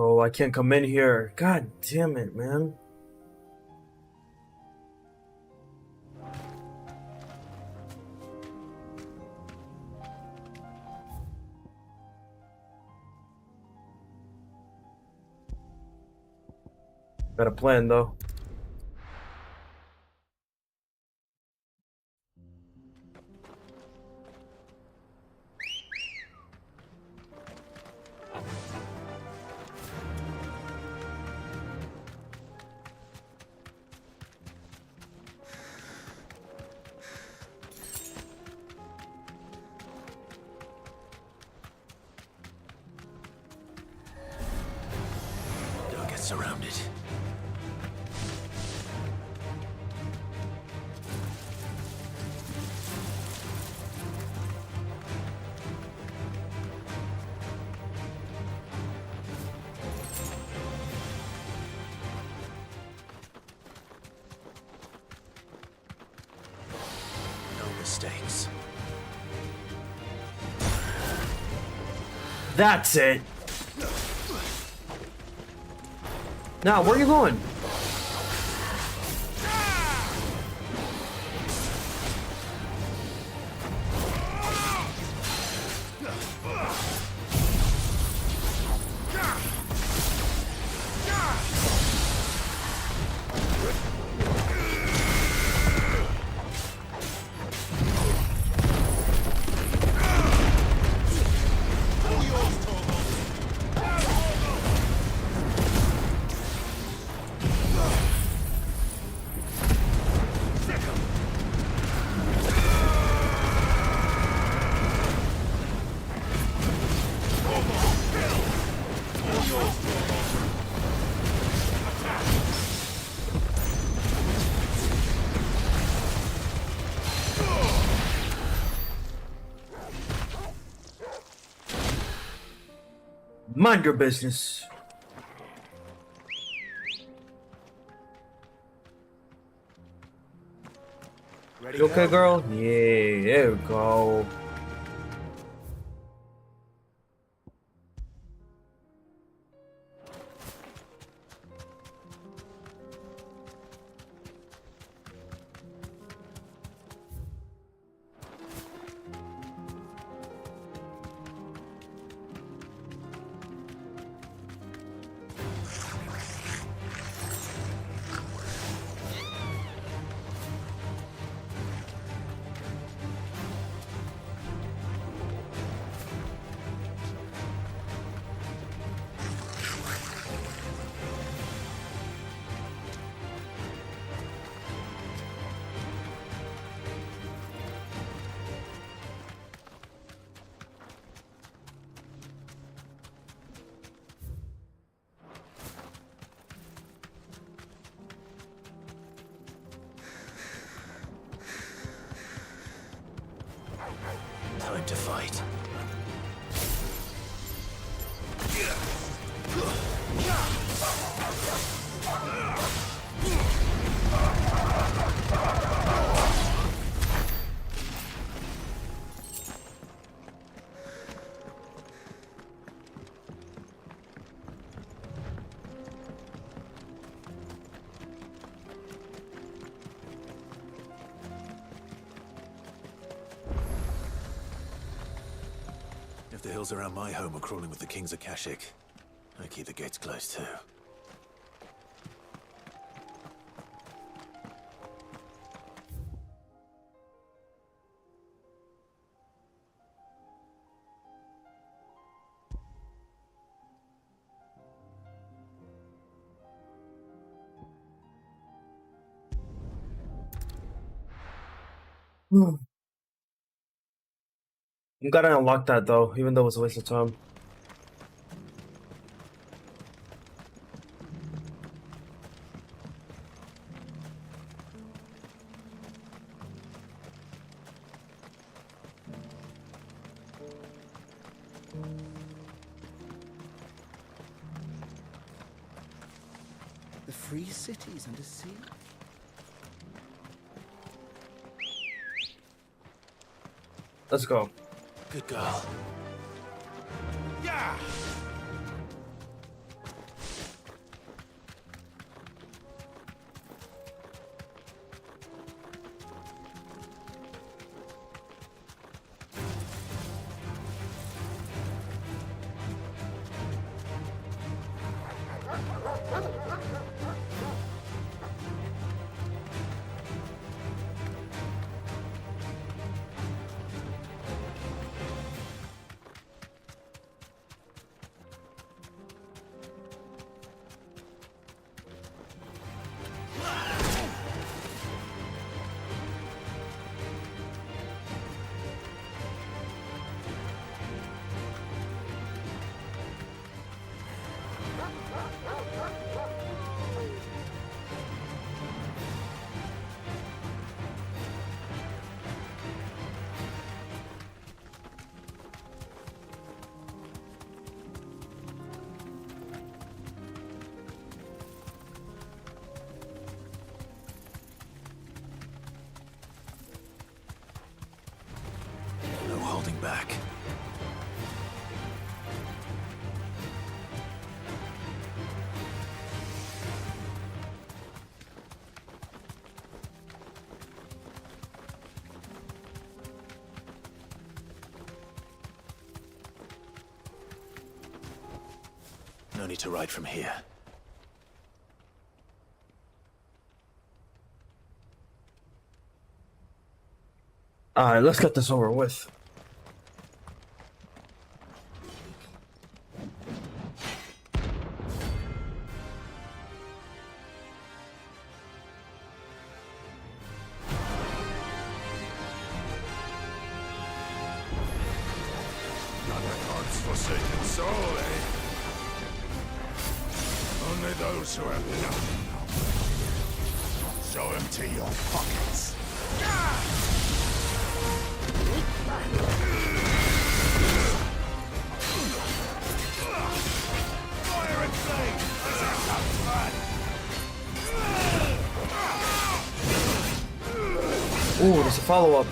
Oh, I can't come in here. God damn it, man. Got a plan, though. surrounded. No mistakes. That's it. Now, where are you going? Mind your business. You okay, girl? Yeah, there we go. Time to fight. If the hills around my home are crawling with the King's Akashic, I keep the gates closed too. You gotta unlock that though, even though it's a waste of time. The free cities under sea? Let's go. Good girl. Yeah! journey to ride from here. Alright, let's get this over with. Not the God's forsaken soul, eh? Only those who have nothing. So empty your pockets. Fire and flame! This is some fun! Ooh, there's a follow-up.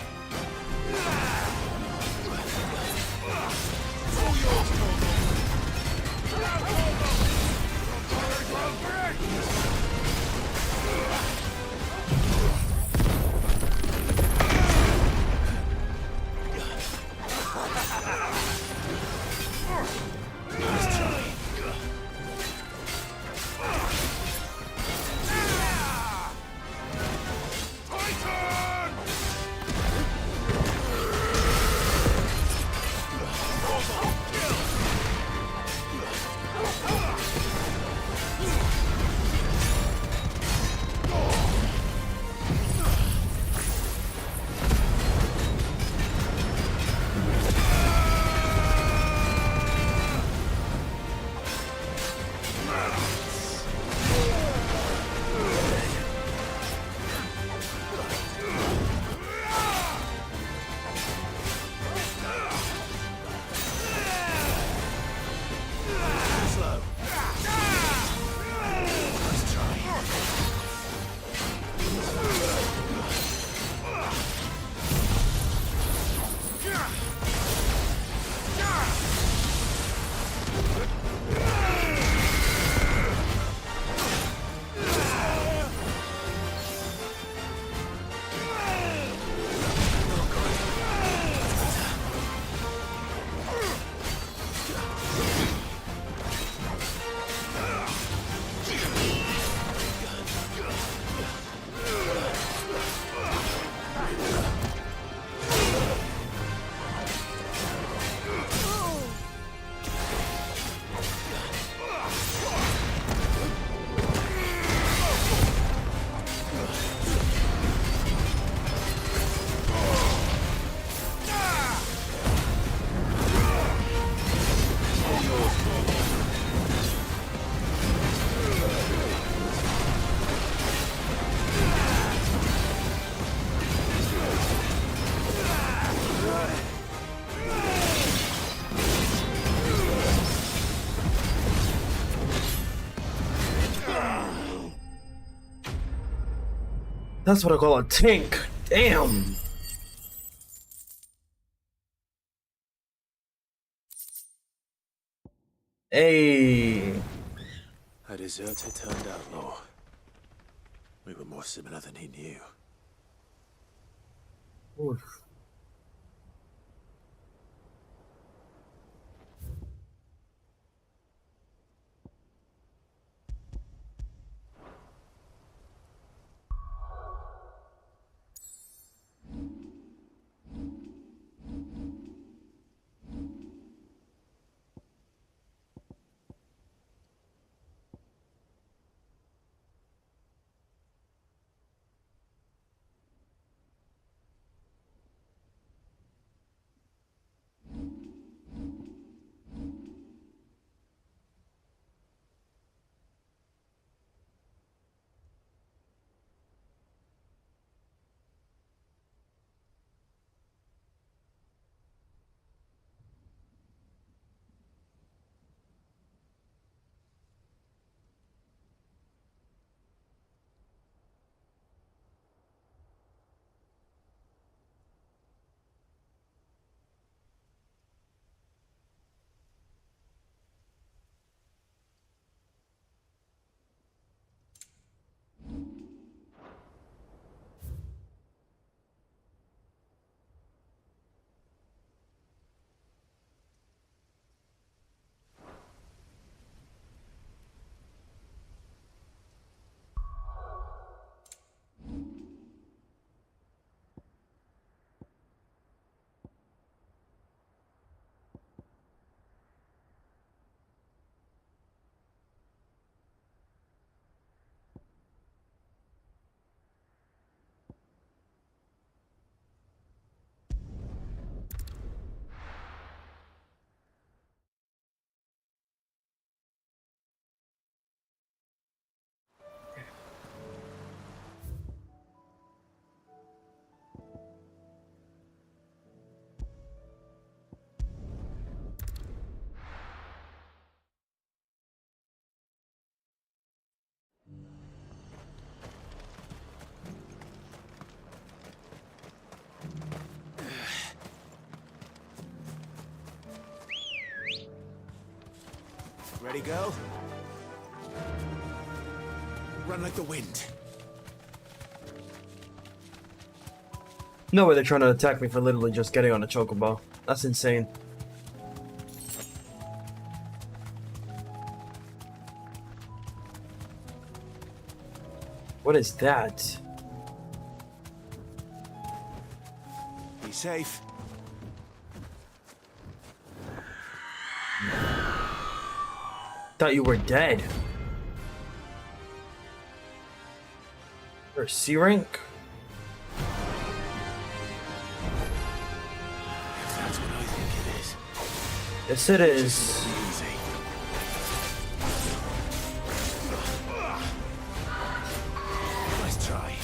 That's what I call a tank. Damn. Hey. A deserter turned outlaw. We were more similar than he knew. Oof. Ready, girl? Run like the wind. No way they're trying to attack me for literally just getting on a chocobo. That's insane. What is that? Be safe. Thought you were dead. You're a C rank? That's what I think it is. Yes, it is. Nice try.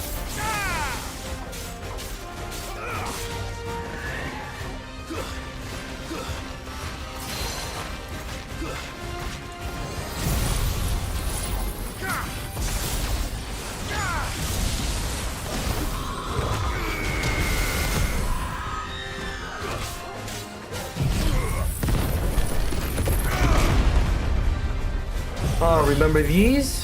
Oh, remember these?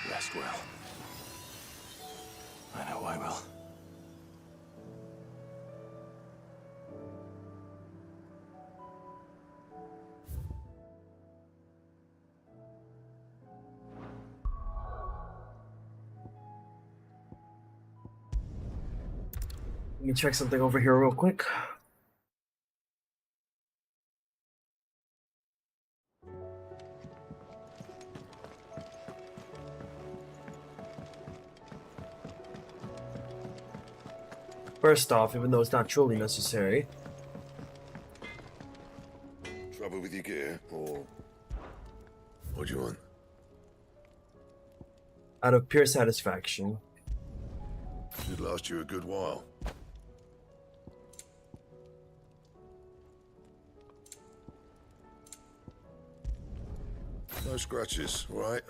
Rest well. I know I will. Let me check something over here real quick. First off, even though it's not truly necessary. Trouble with your gear, or what do you want? Out of pure satisfaction. Should last you a good while. No scratches, all right?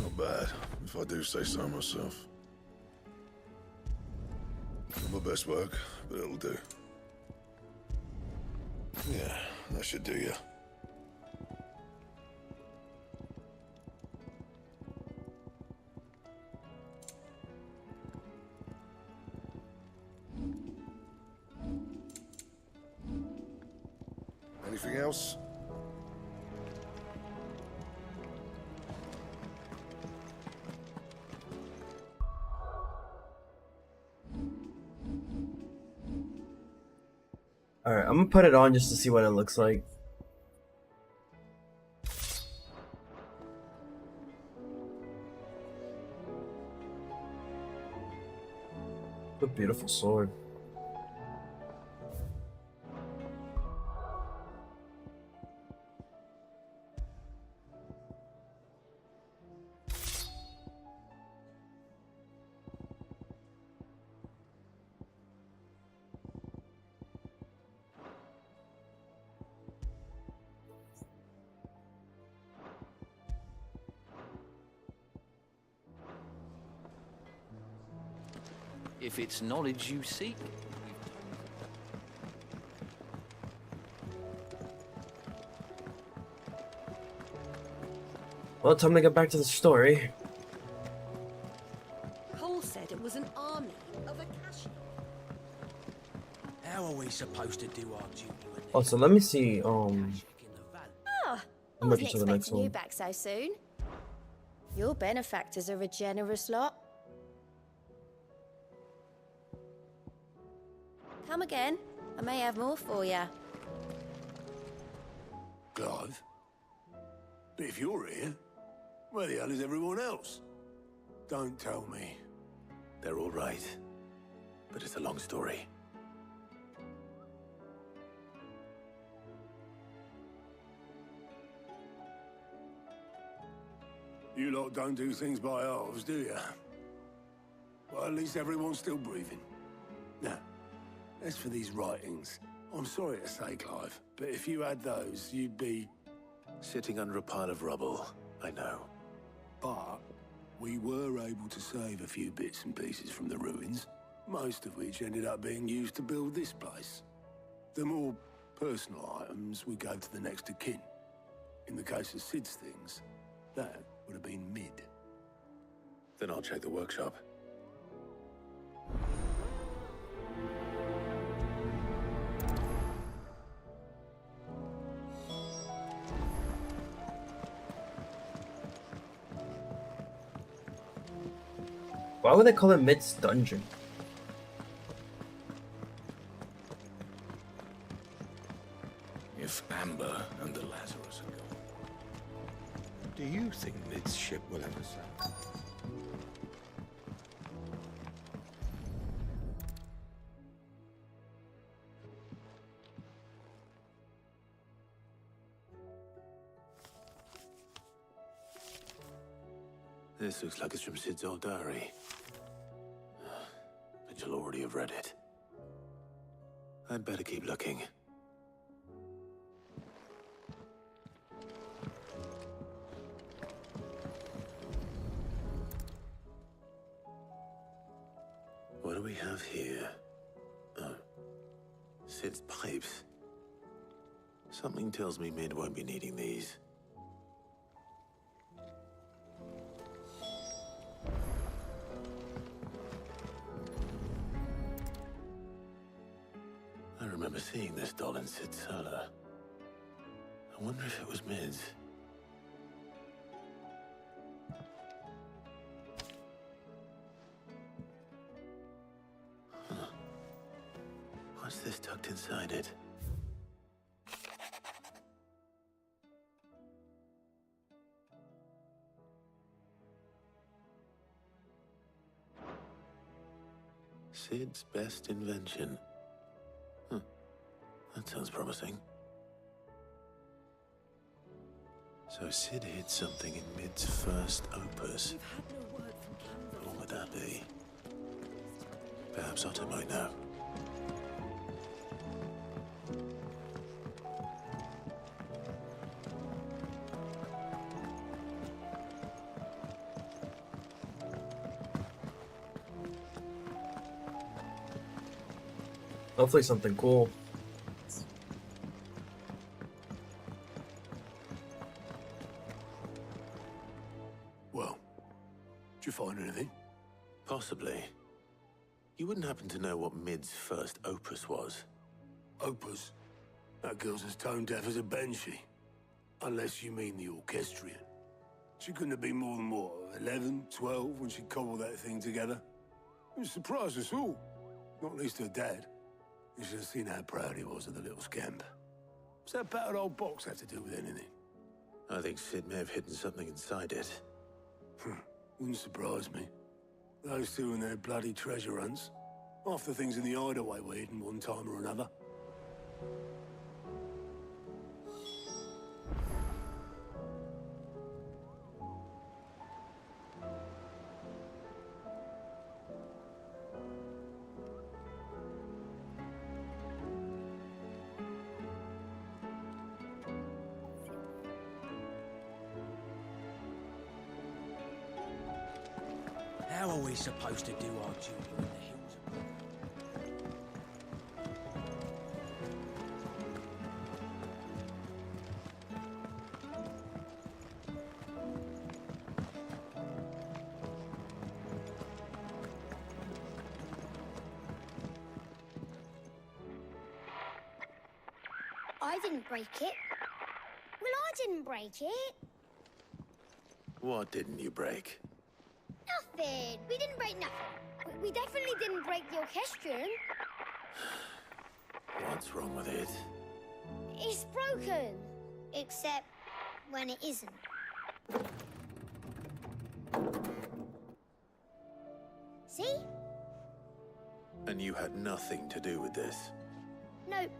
Not bad, if I do say so myself. Not my best work, but it'll do. Yeah, that should do you. Anything else? Alright, I'm gonna put it on just to see what it looks like. What a beautiful sword. If it's knowledge you seek. Well, time to get back to the story. Cole said it was an army of Akashi. How are we supposed to do our duty when Oh, so let me see. Oh, I I'm ready wasn't to the next expecting you one. back so soon. Your benefactors are a generous lot. Come again. I may have more for you. Clive? But if you're here, where the hell is everyone else? Don't tell me. They're all right. But it's a long story. You lot don't do things by halves, do you? Well, at least everyone's still breathing. Now, as for these writings, I'm sorry to say, Clive, but if you had those, you'd be... Sitting under a pile of rubble, I know. But we were able to save a few bits and pieces from the ruins, most of which ended up being used to build this place. The more personal items we gave to the next of kin. In the case of Sid's things, that would have been mid. Then I'll check the workshop. Why would they call it Mid's dungeon? If Amber and the Lazarus are gone. Do you think Mid's ship will ever sail? This looks like it's from Sid's old diary. But you'll already have read it. I'd better keep looking. What do we have here? Oh. Sid's pipes. Something tells me Mid won't be needing these. I remember seeing this doll in Sid's cellar. I wonder if it was Mid's. Huh. What's this tucked inside it? Sid's best invention. Huh. That sounds promising. So Sid hid something in Mid's first opus. What would that be? Perhaps Otto might know. Hopefully something cool. Well, did you find anything? Possibly. You wouldn't happen to know what Mid's first opus was? Opus? That girl's as tone deaf as a banshee. Unless you mean the orchestrion. She couldn't have been more than, what, 11, 12 when she cobbled that thing together? It surprised us all. Not least her dad. You should have seen how proud he was of the little scamp. What's that battered old box have to do with anything? I think Sid may have hidden something inside it. Wouldn't surprise me. Those two and their bloody treasure hunts. Half the things in the hideaway were hidden one time or another. How are we supposed to do our duty when the hills are... I didn't break it. Well, I didn't break it. What didn't you break? Nothing. We didn't break nothing. We definitely didn't break the orchestrion. What's wrong with it? It's broken. Except when it isn't. See? And you had nothing to do with this? Nope,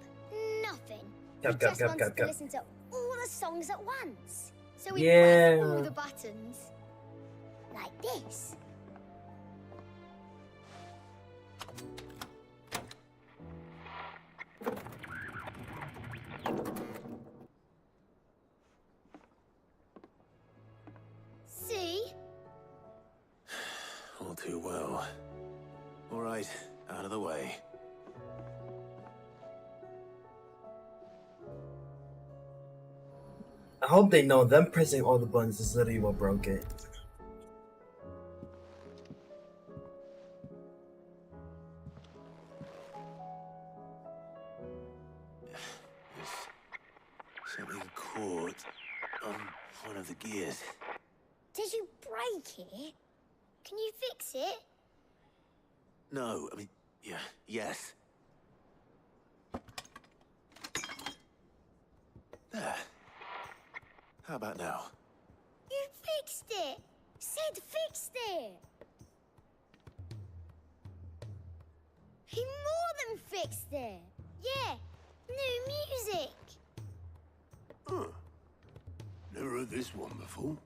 nothing. We just wanted to listen to all the songs at once. So we pressed all the buttons. Like this. See? All too well. All right, out of the way. I hope they know them pressing all the buttons is literally what broke it. Something caught on one of the gears. Did you break it? Can you fix it? No, I mean, yeah, yes. There. How about now? You fixed it! Sid fixed it! He more than fixed it! Yeah, new music! Huh. Never heard this one before.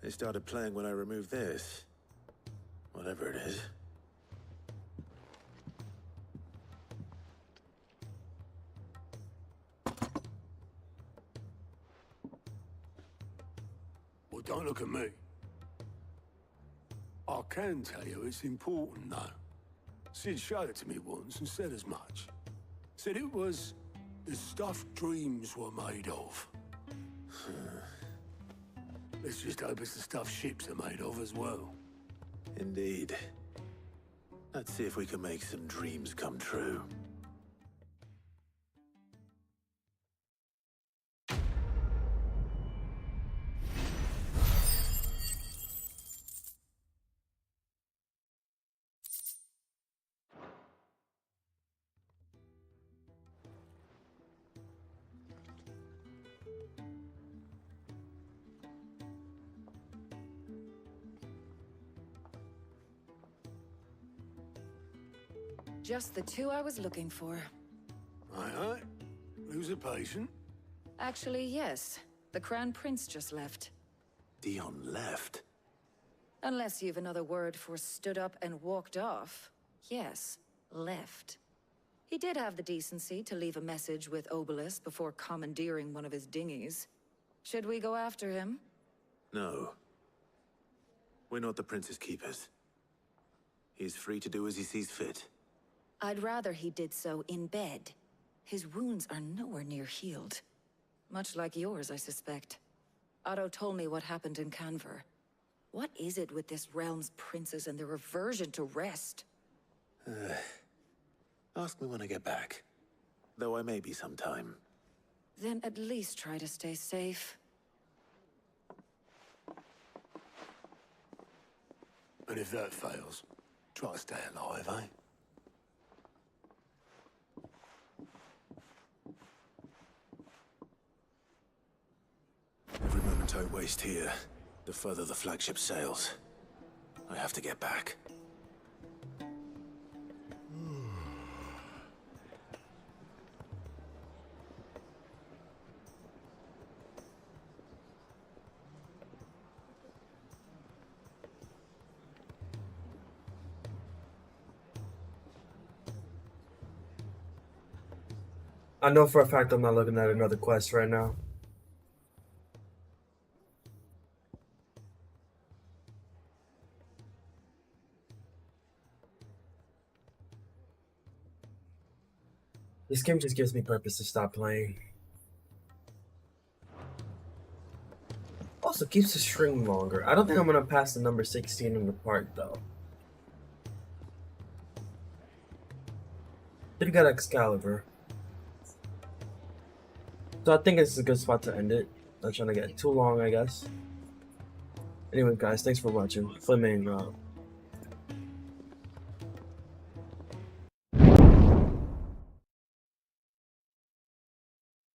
They started playing when I removed this. Whatever it is. Well, don't look at me. I can tell you it's important, though. Sid showed it to me once and said as much. Said it was the stuff dreams were made of. Let's just hope it's the stuff ships are made of as well. Indeed. Let's see if we can make some dreams come true. Just the two I was looking for. Aye. Who's a patient? Actually, yes. The Crown Prince just left. Dion left? Unless you've another word for stood up and walked off. Yes, left. He did have the decency to leave a message with Obelisk before commandeering one of his dinghies. Should we go after him? No. We're not the Prince's keepers. He's free to do as he sees fit. I'd rather he did so in bed. His wounds are nowhere near healed. Much like yours, I suspect. Otto told me what happened in Canver. What is it with this realm's princes and their aversion to rest? Ask me when I get back. Though I may be sometime. Then at least try to stay safe. And if that fails, try to stay alive, eh? Every moment I waste here, the further the flagship sails. I have to get back. I know for a fact I'm not looking at another quest right now. This game just gives me purpose to stop playing. Also keeps the string longer. I don't think I'm gonna pass the number 16 in the park though. Did get Excalibur. So I think it's a good spot to end it. Not trying to get too long, I guess. Anyway, guys, thanks for watching. Flaming